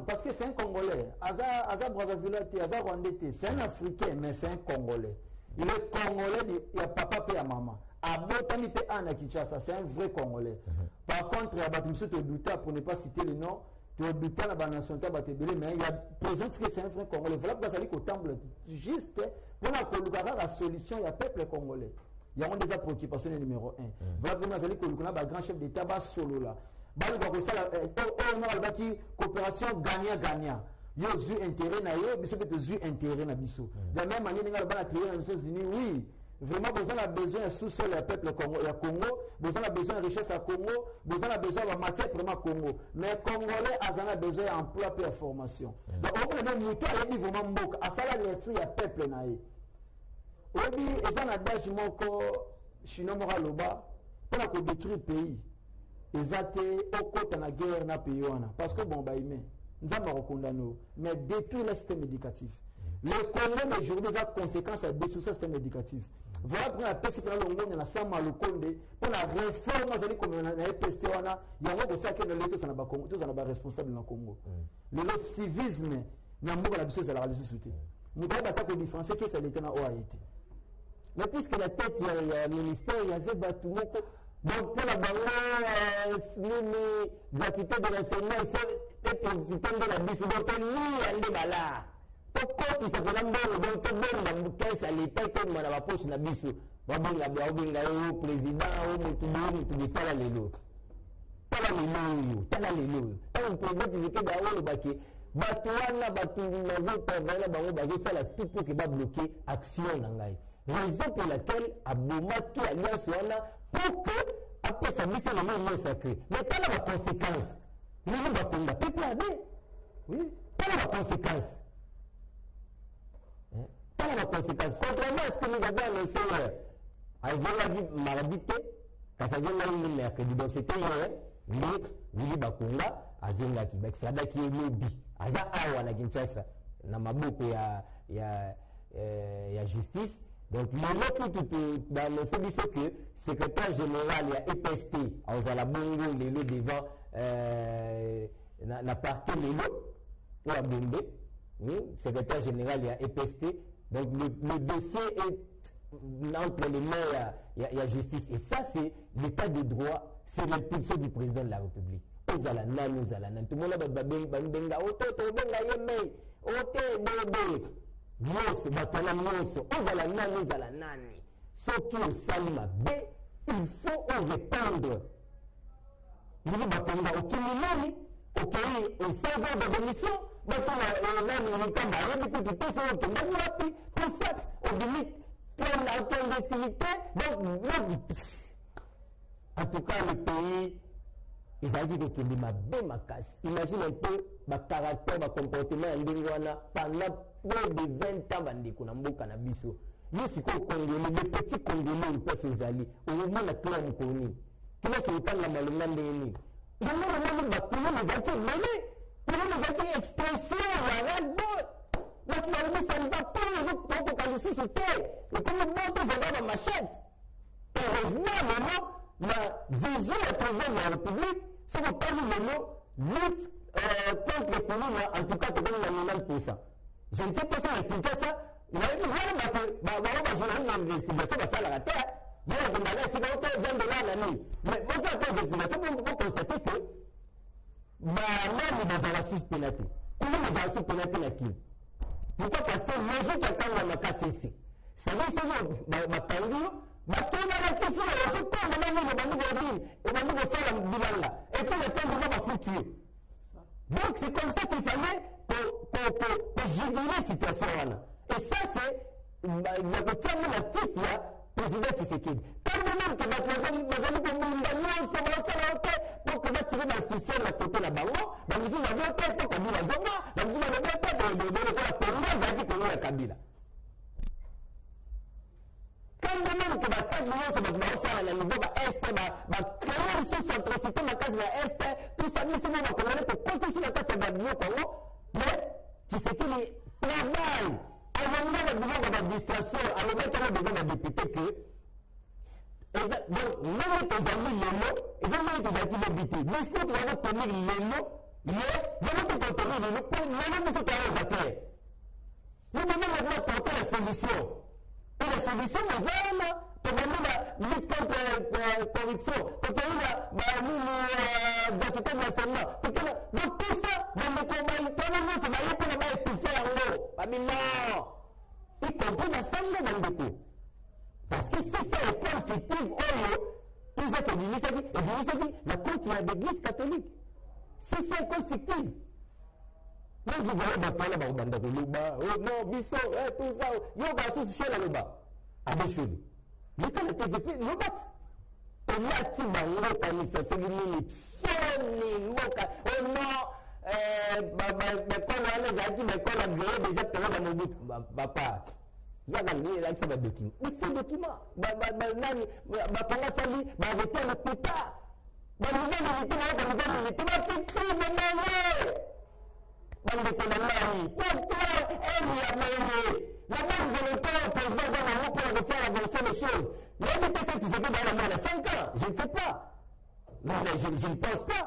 Parce que c'est un Congolais. Aza Brazzaville, Aza Rwandais, c'est un Africain, mais c'est un Congolais. Il est Congolais, il y a papa et maman. Abotani pe Anna Kinshasa, c'est un vrai Congolais. Par contre, il y a Batimso Douta, pour ne pas citer le nom, tu as Douta dans la nationalité, mais il y a présente que c'est un vrai Congolais. Voilà pourquoi ça dit qu'au temple, juste pour la solution, il y a peuple congolais. Il y a déjà préoccupation numéro 1. Voilà pourquoi ça dit que le grand chef d'État va solo là. Coopération gagnant-gagnant. Il y a eu intérêt na yo, biso peut eu intérêt na biso. De la même manière, il y a les Nations Unies, oui. Vraiment, besoin de besoin de sous-sol du peuple Congo, besoin de besoin de richesse à Congo, besoin de besoin de matière vraiment Congo. Mais Congolais a besoin d'emploi et de formation. Donc, on peut dire que nous avons vraiment beaucoup. À ça, il y a peuple na yo. Obi, et ça, n'adage moko, chino moraloba, pour détruire le pays. Ils ont au côté de la guerre dans le pays. Parce que bon, nous avons condamné. Mais détruire le système éducatif. Le Congo, aujourd'hui, a conséquences à détruire le système éducatif. Voilà pour la PCP, on a ça mal au Condé. Pour la réforme, comme on a pesté, il y a un ça que l'État est responsable dans le Congo. Le civisme, il y a un chose à la réalité. Nous devons attaquer le différencier qui est l'État dans l'OAIT. Mais puisque la tête, il y a le ministère, il y avait Batumoko. Donc, pour la gratuité de l'enseignement, il faut profiter de la bise. Donc, nous, on est là. Pourquoi il s'appelle un bon, donc, tout le monde a à l'État, comme on a la poche de la bise. Le président, le raison pour laquelle abomaki alliance wana pour que après sa mission le nom sacré mais pas la conséquence nous bakonga peuple abe oui pas la conséquence pas la conséquence contrairement à ce que nous avons annoncé azonga marabité kasazonga le mercredi donc c'était hier mais Willy Bakonga azonga ki extrada ki lobi aza awa na Kinshasa na maboko ya justice. Donc, le dans le service que secrétaire général il y a EPST, à la bongo, les lots devant la partie les lots, ou à Bombe, secrétaire général il y a EPST. Donc, le dossier est entre les mains, il y a justice. Et ça, c'est l'état de droit, c'est l'impulsion du président de la République. Tout le monde a Nyonso batala nyonso ozala nani ozala nani soki osali mabe il faut répondre Willy Bakonga okimi nani okei au 16 heures de démission batala nani nikamba ayebi kuti toso otongani wapi tout ça obimi plein la clandestinité donc en tout cas le pays ezalaki kokende mabe makasi imagine un peu bacaractère bacomportement ya ndenge wana pendant plus de 20 ans bandeko na mboka na biso yo sikoyo congolais de petit congolais mpasi ozali omona kila mokoni kila sekotanga malonga ndenge nini omona bakoloni ezalaki ebele koloni ezalaki expression ya radbol batu balobisa liza po okoka lisusu te ekomi boto ezalaka bamachete heureusement lelo na vision ya président de la République soki opali lelo lutte contre le corona, en tout cas, tu donnes 90%. Je ne sais pas si on a ça. Il y a une journaliste d'investigation à la terre. Il y a une journaliste d'investigation. Mais moi, j'ai d'investigation pour constater que même dans la sous-pénalité. Comment dans la sous-pénalité là qui? Pourquoi? Parce que logique à quand on a cassé ici. Ça veut dire que ma candidature, ma question, elle se passe dans la ville, et puis les femmes vont foutre. Donc c'est comme ça qu'il fallait que juguler la situation. Et ça c'est la question actif là, président Tshisekedi. Quand même que pour que tu tirer la ficelle à côté la bango, dans le jour de la tête, comme la zona, dans le jour de la tête, de la Kabila. Quand même que la tête c'est la niveau est, créer une sous-atrocité la case de l'Est, tout ça, nous sommes pour continuer la case de la Congo, mais Tshisekedi travaille. À la distraction, à la mettre la député que donc, même tes amis les mots, et même tes amis l'habité. Mais ce que tu vas tenir les mots, vraiment te tenir les mots, pour même ce que tu as à faire. Nous devons apporter la solution. Et la solution, c'est vraiment, tu vas la lutte contre la corruption, tu vas la gratuité de l'enseignement. Donc tout ça, dans le combat, tout le monde se va pour le étouffer en haut. Mais non! Y compris la sangle dans le dépôt. Parce que si c'est l'école fictive, tout ça fait l'initiative, la compte il y a l'église catholique. Si c'est l'école fictive. Moi je vois la bataille là-bas au banda de l'Oba, oh non, Bisso, tout ça, il y a un sous chez l'Oba. À Bécholi. L'école était depuis l'Oba. On a dit, l'organisation, c'est limite. Sonne, moka, oh non, quand on a les acquis, quand on a grillé déjà, dans mon but, papa. Il y a des gens qui ont des documents. Mais ces documents, pendant ça, arrêter le quota. Dans le nouvelle pourquoi elle a mené la base volontaire au président Zanaro pour faire avancer les choses. Mais peut-être que tu sais pas dans la 5 ans, je ne sais pas. Non, mais je ne pense pas.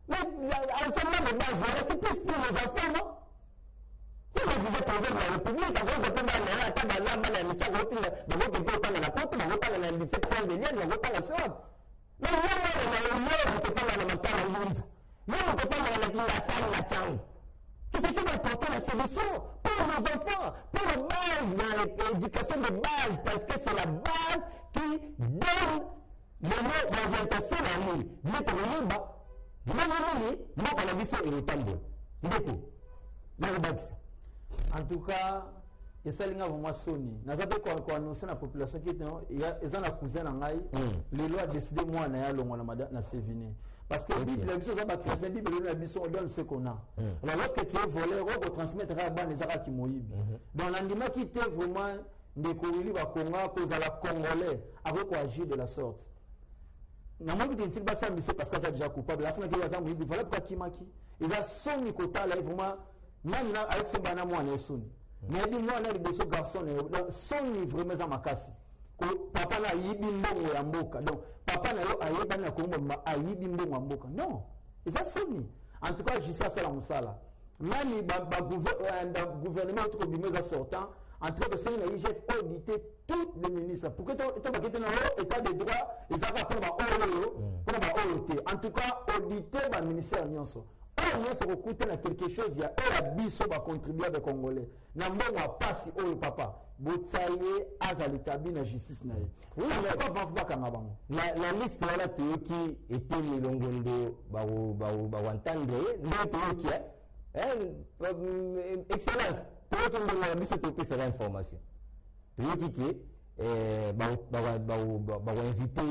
Mais entièrement de base, voilà, c'est plus pour les enfants, non? Si vous êtes président de la République, avant de prendre la table à l'âme, la mission, vous pouvez la porte, vous pouvez la 17 points de lien, vous pouvez la somme. Mais moi, vous pouvez faire la montagne au monde. Moi, vous pouvez faire la salle, la tchang. Tu sais qu'il apporter la solution pour nos enfants, pour la base, l'éducation de base, parce que c'est la base qui donne l'orientation à l'île. Mettre le bas. Moi, on a vu ça et le tambour. En tout cas, et ça linga vraiment soni naza pe ko annoncer la population qui ils ont la cousin na ngai les lois décidé moi na ya longo na Sévigné parce que Bible la biso za ba chrétien Bible la biso on donne ce qu'on a alors lorsque tu es volé on transmettre à ban les ara qui moyibi donc l'andima qui était vraiment de Kouili va Congo cause à la congolais avec quoi agir de la sorte na moi qui dit ça mais c'est parce que ça déjà coupable la semaine qui va ça moyibi voilà pourquoi Kimaki il a son Nikota là vraiment même là avec ce bana moi na son mais dit moi na liboso garçon son vraiment za makasi papa na yibi mbongo ya mboka donc papa na yo ayeba na Congo ma ayibi mbongo ya mboka non et ça sonne en tout cas je sais ça la musala même gouvernement tout bimeza sortant en tout cas c'est une IGF auditer tous les ministres pour que tu pas quitter dans état de droit et ça va prendre en tout cas auditer le ministère nyonso on se recouter na quelque chose il y a un biso va contribuer avec congolais na mbongo passi o papa botsaye azali tabi na justice na ye oui mais quoi va pas kanga bango la liste wala toyoki était milongondo ba wantandre ndo toyoki excellence toyoki mbongo biso topesa information toyoki ke ba invité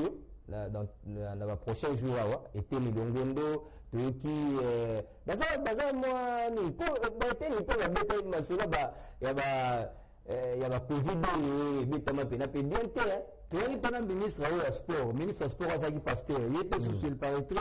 dans la prochaine jour était milongondo toyoki baza moi ni po était ni po la bête masolo ya ba covid ni bitama pena pe bien te toyoki pana ministre ya sport ministre sport azaki pasteur il était sous le paraître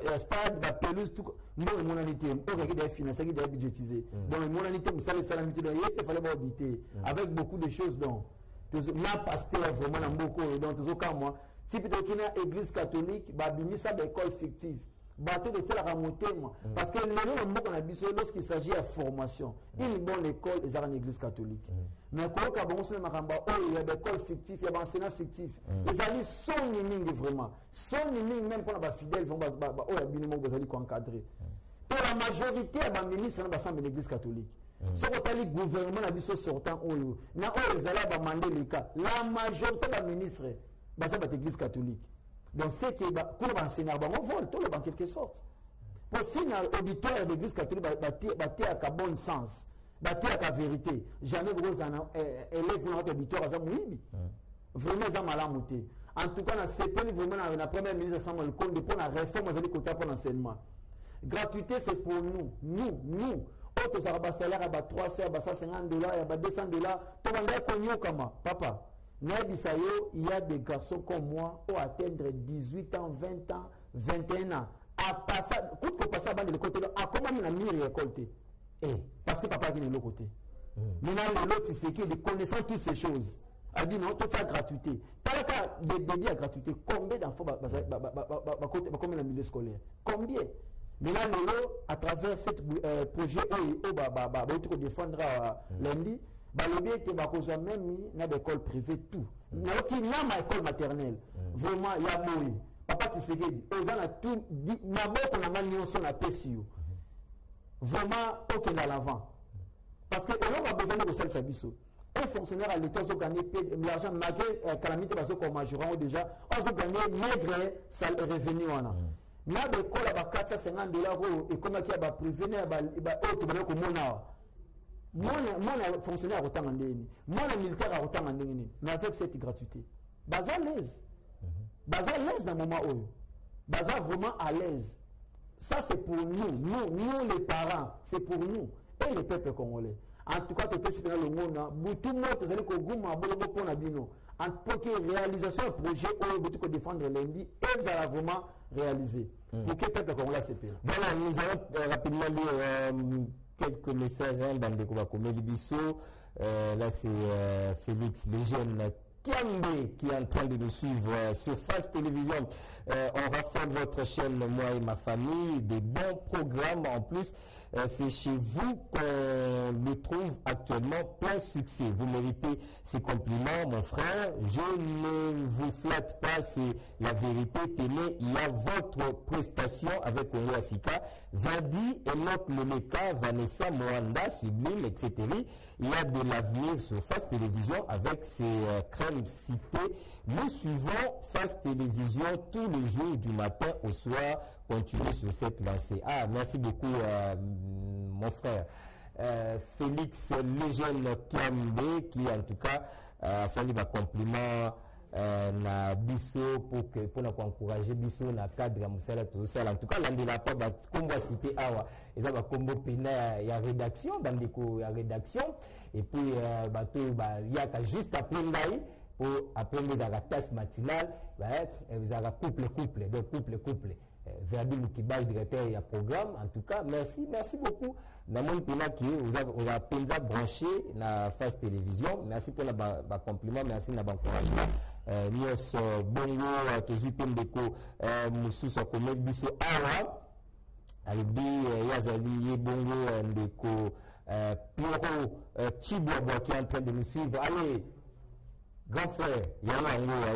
ya stade ba pelouse tout mbongo monalité ok qui doit financer qui doit budgétiser donc monalité musala salamité donc il fallait pas auditer avec beaucoup de choses donc na pasteur vraiment na mboko donc toujours comme moi type de kina église catholique ba bimisa ba école fictive bateau de la motema parce que le mboko na biso lorsqu'il s'agit de formation une bonne école est une église catholique mais quand ka bon c'est makamba il y a des écoles fictives il y a des enseignants fictifs les alliés sont ningi vraiment sont ningi même pour les fidèles vont ba oh ya binimo bazali ko encadrer pour la majorité ya ba ministre na ba l'église catholique ce qu'on parle du gouvernement na biso sortant oyo na oyo zala ba mandelika la majorité ba ministre basa ba église catholique donc c'est que pour enseigner ba on vole tout le en quelque sorte pour si na auditoire de l'église catholique ba à bon sens ba à vérité jamais gros ana élève na auditoire za muibi vraiment za malamuté en tout cas na CPL vraiment na première ministre Samuel Konde pour la réforme de côté pour l'enseignement gratuité c'est pour nous autres ça va salaire à 300 à $150 à $200 to banda konyo kama papa Nabisayo, il y a des garçons comme moi qui atteindre 18 ans, 20 ans, 21 ans. À passer, quand on passe à le côté, à comment on a mis les récolter parce que papa qui est de l'autre côté. Maintenant, l'autre, c'est qu'il est connaissant toutes ces choses. Elle dit non, toute sa gratuité. T'as le cas de dédier à gratuité. Combien d'enfants combien de milieu scolaire? Combien? Maintenant, à travers ce projet, on défendra lundi. Balobi était bakozwa même na d'école privée tout na qui na ma école maternelle vraiment ya boy papa Tshisekedi ozana tout na boko na nyonso na pesio vraiment aucun à l'avant parce que on a besoin de ça biso un fonctionnaire à l'état ont gagné l'argent malgré calamité parce qu'on majorant déjà on a gagné maigre salaire revenu on a na d'école à $450 et comme qui a ba privé na ba autre ba ko mona moi fonctionnaire autant en ligne, moi militaire autant en ligne, mais avec cette gratuité. Baza à l'aise. Baza à l'aise dans le moment où. Baza vraiment à l'aise. Ça c'est pour nous les parents, c'est pour nous et le peuple congolais. En tout cas, tu peux se faire le monde, tout le monde, tu as dit gouma bolongo pour nabino. En tant que réalisation du projet, on peut défendre lundi et ça va vraiment réaliser. Pour que le peuple congolais se paye. Voilà, nous allons rapidement lire quelques messages dans le Koubakoumé Libiso. Là, c'est Félix, le jeune Kiambe, qui est en train de nous suivre sur Face Télévision. On rafale votre chaîne, moi et ma famille, des bons programmes en plus. C'est chez vous qu'on le trouve actuellement plein succès. Vous méritez ces compliments, mon frère. Je ne vous flatte pas, c'est la vérité. Tenez, il y a votre prestation avec Onye Asika, Vadi, Enoch Lemeka, Vanessa Moanda, Sublime, etc. Il y a de l'avenir sur Face Télévision avec ces crèmes citées. Nous suivons Face Télévision tous les jours du matin au soir. Continuez sur cette lancée. Ah, merci beaucoup, mon frère. Félix Lejeune Kiambe, qui en tout cas sali ba compliment na biso pour encourager biso na cadre ya musala tout ça. En tout cas landela pas ba kombo cité awa eza ba kombo pena ya rédaction bandeko ya rédaction et puis bato ba yaka juste après ngai pour après les tasse matinale va être vous avez couple donc couple Verdi Mukiba directeur et programme. En tout cas merci beaucoup na mon pena qui vous a penza branché na face télévision. Merci pour la compliment, merci na encouragement. Nyos bongo tozu pendeko mususu akomet biso awa alibi yazali ye bongo ndeko Piro Chibwa qui est en train de nous suivre. Allez grand frère Yango,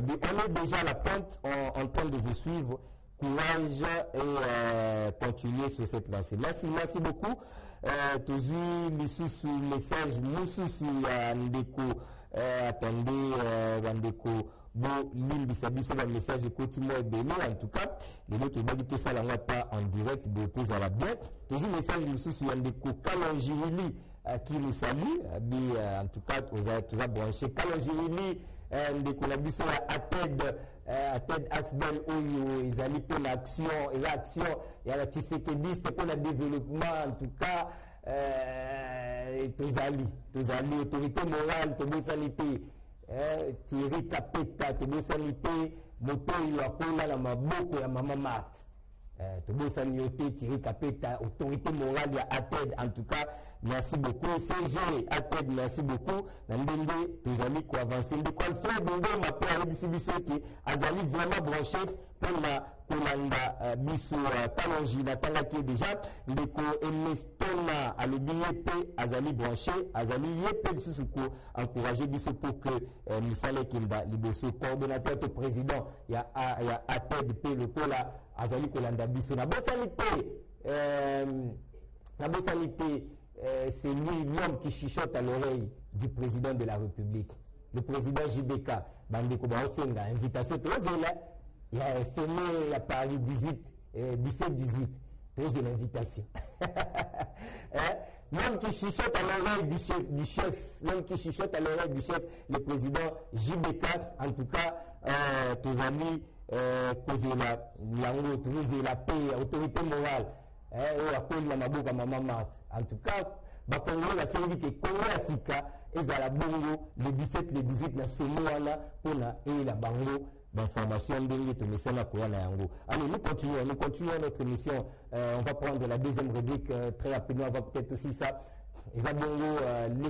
on est déjà à la pointe en train de vous suivre. Courage et continuer sur cette lancée. Merci beaucoup. Tozu lisusu message mususu ya ndeko attendez bandeko bon limbisa biso ba message continue ebele. En tout cas les autres bagi to sala ngata en direct de pose à la bête. Tozu message mususu ya ndeko Kalonjili qui nous salue en tout cas tous a branché Kalonjili ndeko na biso ya Ated Asbel Oyo ezali pour l'action et l'action ya la Tshisekedi pour le développement. En tout cas tozali autorité morale tobosalité Thierry Kapeta tobosalité moto oyo akola na maboko ya mama Mat tobosani yote Thierry Kapeta autorité morale ya Ated. En tout cas merci beaucoup CG Ated, merci beaucoup na ndenge tozali ko avancer ndeko Alfred Bongo mape ayebisi biso ke azali vraiment branché pour la kolanda biso Kalonji natangaki déjà ndeko Emestona alobi yepe azali branché azali yepe biso ko encourager biso pour que misale kinda liboso coordonnateur to président ya Ated pe lokola azali kolanda biso na bosalité. C'est lui, l'homme qui chuchote à l'oreille du président de la République. Le président JBK, Bandeko Baosenga, invitation, il y a sonné à Paris 17-18, très l'invitation. L'homme qui chuchote à l'oreille du chef, l'homme qui chuchote à l'oreille du chef, le président JBK, en tout cas, tous amis, causer la paix, autorité morale. En tout cas, Bakongo la série qui est Congo Sika et la Bongo le 17 le 18 la Somoana pour la et la Bango d'information de tout message à Koana Yango. Allez, nous continuons notre émission. On va prendre la deuxième rubrique très rapidement. On va peut-être aussi ça. Les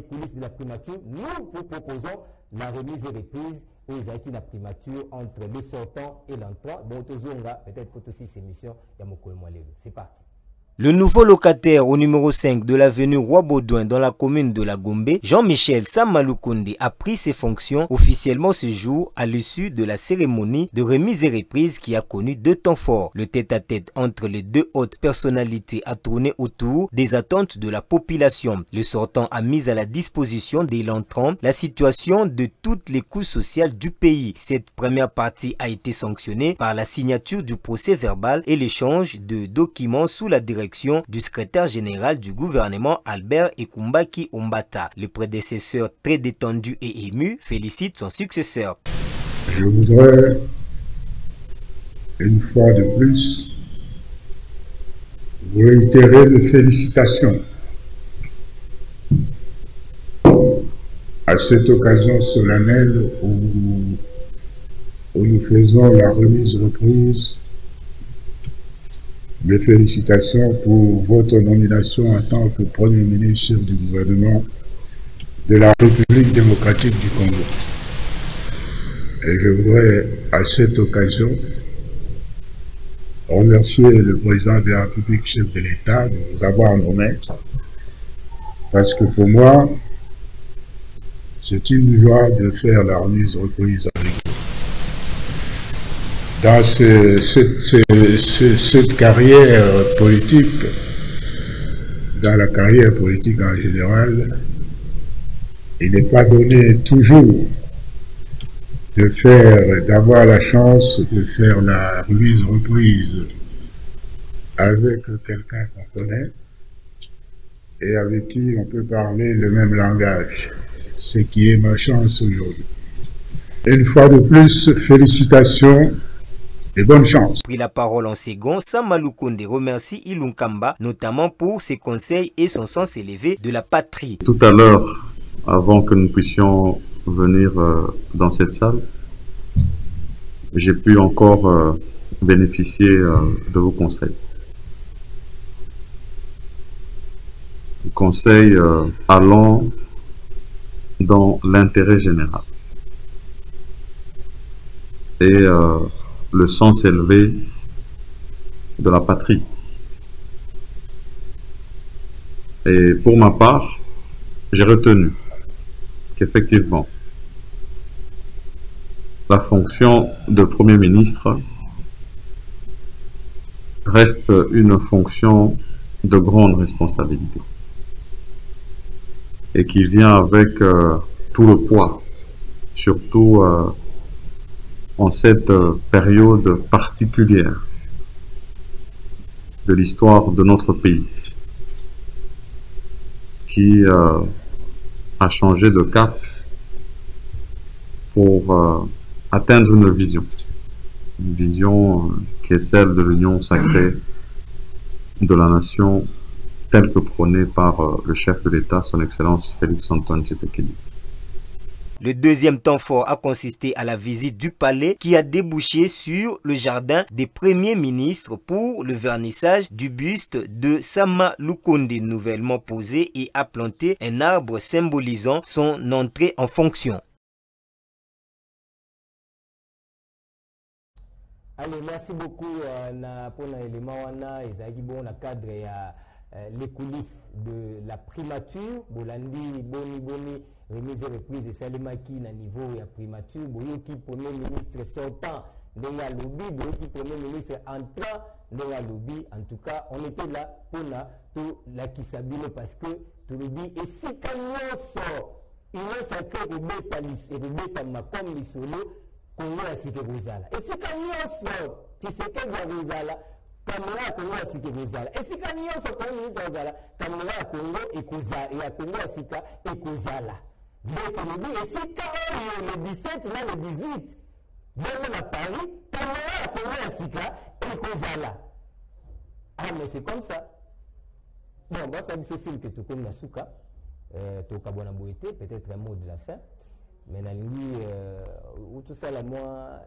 coulisses de la primature. Nous vous proposons la remise et reprise aux acquis de la primature entre le sortant et l'entrant. Bon, peut-être pour aussi ces missions. C'est parti. Le nouveau locataire au numéro 5 de l'avenue Roi-Baudouin dans la commune de la Gombe, Jean-Michel Samaloukonde, a pris ses fonctions officiellement ce jour à l'issue de la cérémonie de remise et reprise qui a connu deux temps forts. Le tête-à-tête entre les deux hautes personnalités a tourné autour des attentes de la population. Le sortant a mis à la disposition de l'entrant la situation de toutes les couches sociales du pays. Cette première partie a été sanctionnée par la signature du procès verbal et l'échange de documents sous la direction du secrétaire général du gouvernement Albert Ekumbaki Ombata. Le prédécesseur très détendu et ému félicite son successeur. Je voudrais une fois de plus vous réitérer mes félicitations à cette occasion solennelle où nous faisons la remise-reprise. Mes félicitations pour votre nomination en tant que Premier ministre chef du gouvernement de la République démocratique du Congo. Et je voudrais à cette occasion remercier le président de la République chef de l'État de nous avoir nommé, parce que pour moi, c'est une joie de faire la remise-reprise avec vous. Dans cette carrière politique, dans la carrière politique en général, il n'est pas donné toujours d'avoir la chance de faire la remise-reprise avec quelqu'un qu'on connaît. et avec qui on peut parler le même langage, ce qui est ma chance aujourd'hui. Une fois de plus, félicitations et bonne chance. Pris la parole en second, Sama Lukonde remercie Ilunkamba notamment pour ses conseils et son sens élevé de la patrie. Tout à l'heure, avant que nous puissions venir dans cette salle, j'ai pu encore bénéficier de vos conseils. Conseils allant dans l'intérêt général et le sens élevé de la patrie. Et pour ma part, j'ai retenu qu'effectivement, la fonction de Premier ministre reste une fonction de grande responsabilité et qui vient avec tout le poids, surtout en cette période particulière de l'histoire de notre pays qui a changé de cap pour atteindre une vision qui est celle de l'union sacrée de la nation telle que prônée par le chef de l'État, son Excellence Félix-Antoine Tshisekedi. Le deuxième temps fort a consisté à la visite du palais qui a débouché sur le jardin des premiers ministres pour le vernissage du buste de Sama Lukonde nouvellement posé et a planté un arbre symbolisant son entrée en fonction. Allez, merci beaucoup pour l'élément dans le cadre les coulisses de la primature. Bolandi, Boni, remise et reprise et Salemaki na niveau ya primature. Boyoki premier ministre sortant de la lobby, Boyoki premier ministre entrant de la lobby. En tout cas, on était là pour la Kisabino parce que tout le dit et si quand sort, il est sacré Rebeta Makom Lisolo. Congo ya sike kozala esika nyonso Tshisekedi ya kozala kamera ya Congo ya sike kozala esika nyonso Congo ministre kozala kamera ya Congo ekozala ya Congo ya sika ekozala donc on dit esika oyo le 17 na le 18 bongo na Paris kamera ya Congo ya sika ekozala. Ah mais c'est comme ça. Bon basa biso sile que tokomi na suka tokabona boete peut-être un mot de la fin. Mais tout ça là, moi,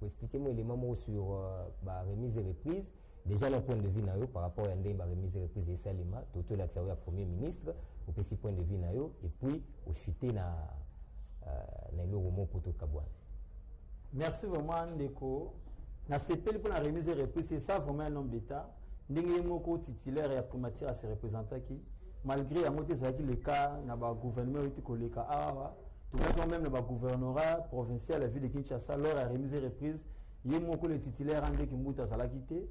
expliquez-moi les moments sur la remise et reprise. Déjà, le point de vue par rapport à la remise et reprise de Salima, tout l'accès au Premier ministre, au petit point de vue et puis au chuter dans le roman pour tout Kabouane. Merci vraiment, Ndeko. Na CPL pour la remise et reprise, c'est ça vraiment un homme d'État. N'engagez-moi titulaire et à primature à se représenter qui, malgré à monter le cas, n'a pas gouvernement qui le cas. Tout même le gouvernorat provincial, la ville de Kinshasa, lors à remise et reprise, il y a le titulaire André Kimbuta à la quitter.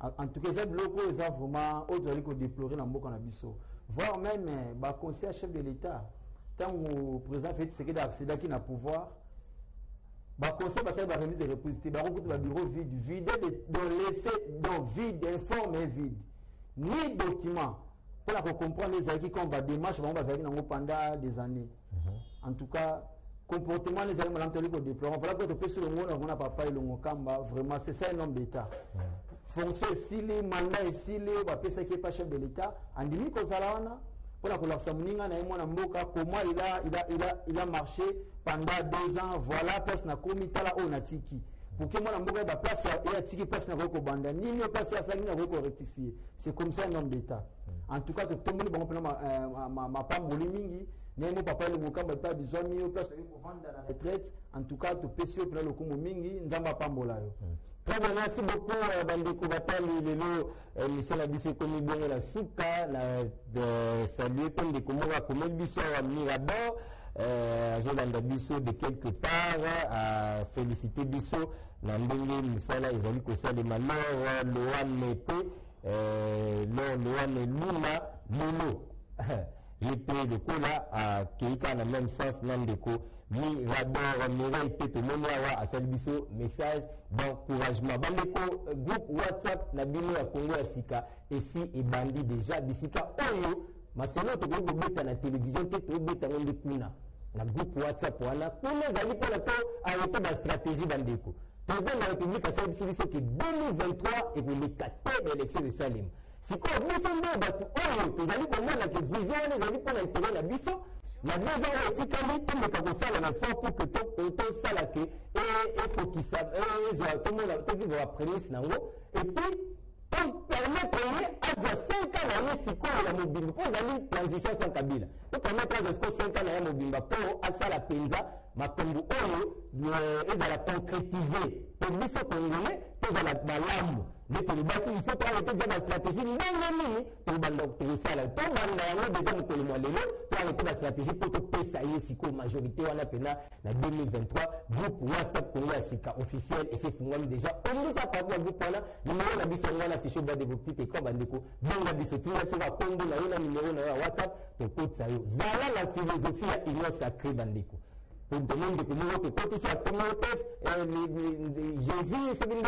En tout cas, ces locaux, ils ont vraiment autre déplorer dans beaucoup d'habits. Voire même, le conseiller chef de l'État, tant que le président fait ce qu'il a accédé à pouvoir, le conseil va faire la remise et reprise. Il va rencontrer le bureau vide, vide, informé vide. Ni document. Pour comprendre les acquis qu'on va démarcher, on va pendant des années. En tout cas, comportement des animaux qu'on déplore. Voilà que tu peux sur le monde, on a papa et le Mokamba, vraiment, c'est ça un homme d'État. Fonction ici, mandat ici, on va payer qui n'est pas chef de l'État. En demi, qu'on s'alana, pour la couleur Samuninga, comment il a marché pendant 2 ans, voilà, personne n'a commis là on a tiki. Pour que moi, je la place et à tiki, personne n'a pas ni une place à ça, n'a pas rectifié. C'est comme ça un homme d'État. En tout cas, tout le monde, ma femme, Bolimingi, Némo papa le mokamba pas besoin de place pour vendre la retraite. En tout cas, tu peux sur le coup mingi, nzamba pambola yo. Très bien, merci beaucoup Bandeko Batali lelo mission la biso komi bongo la suka la saluer comme des komora comme biso à Mirador azolanda biso de quelque part à féliciter biso na ndenge musala ezali kosala malheur Loane pe Loane Luna l'épée de Kola qui est dans le même sens Nandeko mi radar Mireille pe to moniawa à Salbiso message d'encouragement bandeko groupe WhatsApp na bino ya Congo ya sika et si et bandi déjà bisika oyo masolo to ko beta na télévision te to beta ngonde kuna na groupe WhatsApp wana kuna zali pona to arrêter ba stratégie bandeko président de la République a fait que 2023 et pour les 4 élections de Salim si quoi biso ndo batu oyo tozali komona que vision ezali pona intérêt na biso na 2 ans etikali tomeka kosala na fort pour que to sala que et pour qui ça tout le monde to vivre la prémisse nango et puis permettre à 5 ans na siko ya mobimba pour zali transition sans Kabila to permettre à 5 ans na mobimba pour asala penza makambo oyo ezala concrétiser pour biso congolais tozala malamu mais tolobaki il faut arrêter déjà la stratégie ndenge nini tobanda tosala tobanda yango déjà mokolo mwa lelo to arrêter la stratégie pour topesa ye siko majorité wana pena na 2023 groupe WhatsApp Congo ya sika officiel et c'est fungwami déjà ondisa partout ya groupe wana numéro na biso wana affiché bas de vos petites écrans bandeko benga biso tina soka kongo na yo na numéro na yo WhatsApp tokotisa yo zala la philosophie ya union sacrée bandeko pour demander que nous côté ici à communauté Jésus c'est une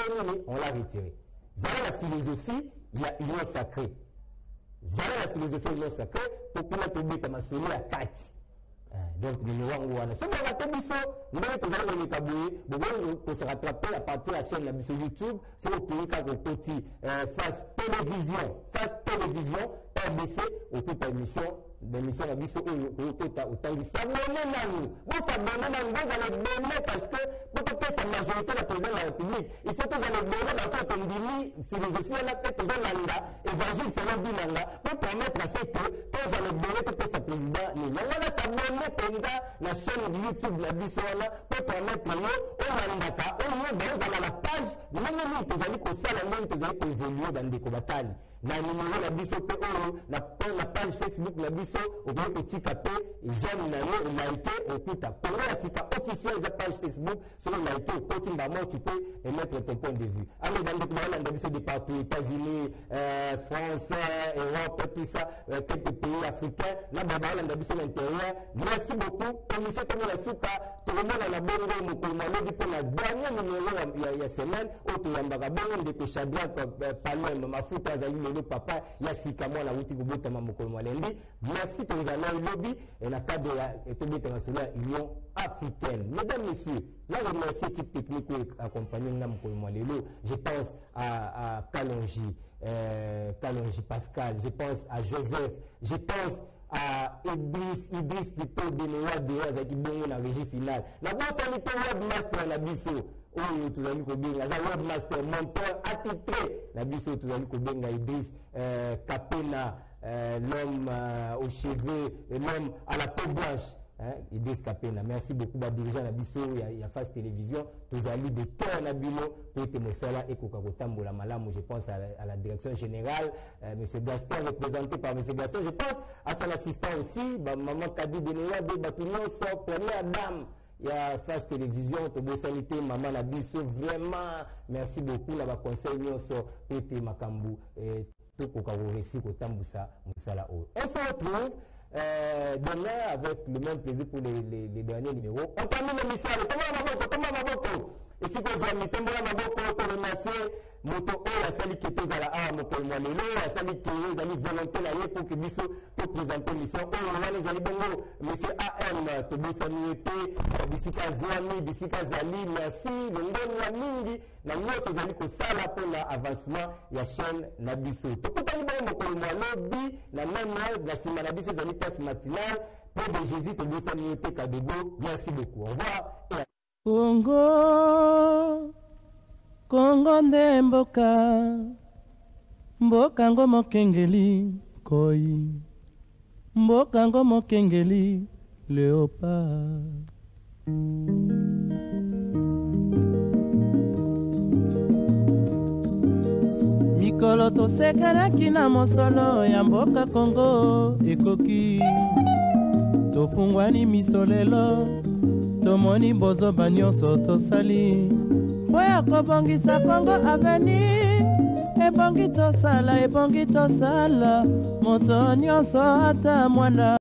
on l'a retiré. Zala la philosophie, il y a union sacrée. Zala la philosophie union sacrée pour que la public a masoli à 4. Donc nous avons wana. Si on a tout biso, nous avons les taboués, nous se rattraper à partir de la chaîne la biso YouTube, sur le pays quand on petit face télévision, RBC au coup d'émission. L'émission la biso autant s'abonner nanu bon s'abonner nanu bon dans le bonnet parce que pour que sa majorité la président de la République il faut que dans le bonnet dans toute une philosophie la tête dans l'anda évangile c'est le binanga pour permettre à ce que dans le bonnet que sa président ni là on va s'abonner pendant la chaîne YouTube la biso là pour permettre yo au mandaka au moins dans la page même nous tozali ko sala même tozali ko évoluer dans des kobatali na numéro la biso pe la page Facebook la biso au bien petit capé j'aime na yo like au kuta Congo ya sika officiel la page Facebook sur le like au côté d'amont tu peux émettre ton point de vue alors dans le monde la biso de partout États-Unis France Europe tout ça quelques pays africains là baba la biso l'intérieur merci beaucoup commission comme la souka tout le monde la bonne moko malobi pour la dernière numéro ya semaine au to yambaka bongo de Chadra Palem mafuta zali le papa ya sika moi la wuti kobota mamoko mwalendi merci pour le lobby et la cadre de internationale Union africaine. Mesdames, messieurs, là je remercie l'équipe technique qui accompagne nous. Je pense à Kalonji Pascal, je pense à Joseph, je pense à Idriss plutôt de l'Oua qui est la régie finale. La bonne sanité webmaster la biso. Oh, tu as dit que la webmaster monteur attitré la biso, tu as dit que Idriss Kapena. L'homme aux cheveux et l'homme à la peau blanche. Idriss Kapena. Merci beaucoup à dirigeant la biso il y a face télévision tous alliés de cœur na bino pour te mosala et kokakotambola malamu je pense à la direction générale monsieur Gaston représenté par monsieur Gaston je pense à son assistant aussi maman Kadi Denéa de Batunion sort première dame il y a face télévision to bosalité maman la biso vraiment merci beaucoup là bas conseil nyonso pour te makambu et tout réussi kotambusa musala o on se retrouve demain avec le même plaisir pour les derniers numéros. On termine l'émission. Comment Maboko et si vous avez tombé à Maboko, on remercie Moto O, la salle qui est à la arme pour le Malelo, la salle qui est volonté là pour que Bisso peut présenter l'émission. On a les Alibongo, monsieur AM, Tobo Samuete, Bissika Zouani, Bissika Zali, merci, le Ngon Lamingi, la Nyos Zali Kosala pour l'avancement, il y a chaîne Nabisso. Tout le monde, Moko Malobi, la même la Simana Bisso Zali passe matinale, pour de Jésus, Tobo Samuete Kadego, merci beaucoup. Au revoir. Congo nde mboka ngo mokengeli koi mboka ngo mokengeli léopard mikolo tosekelaki na mosolo ya mboka Congo ekoki tofungwani misolelo tomoni bozoba nyonso tosali po ya kobongisa Congo avenir ebongi tosala moto nyonso ata mwana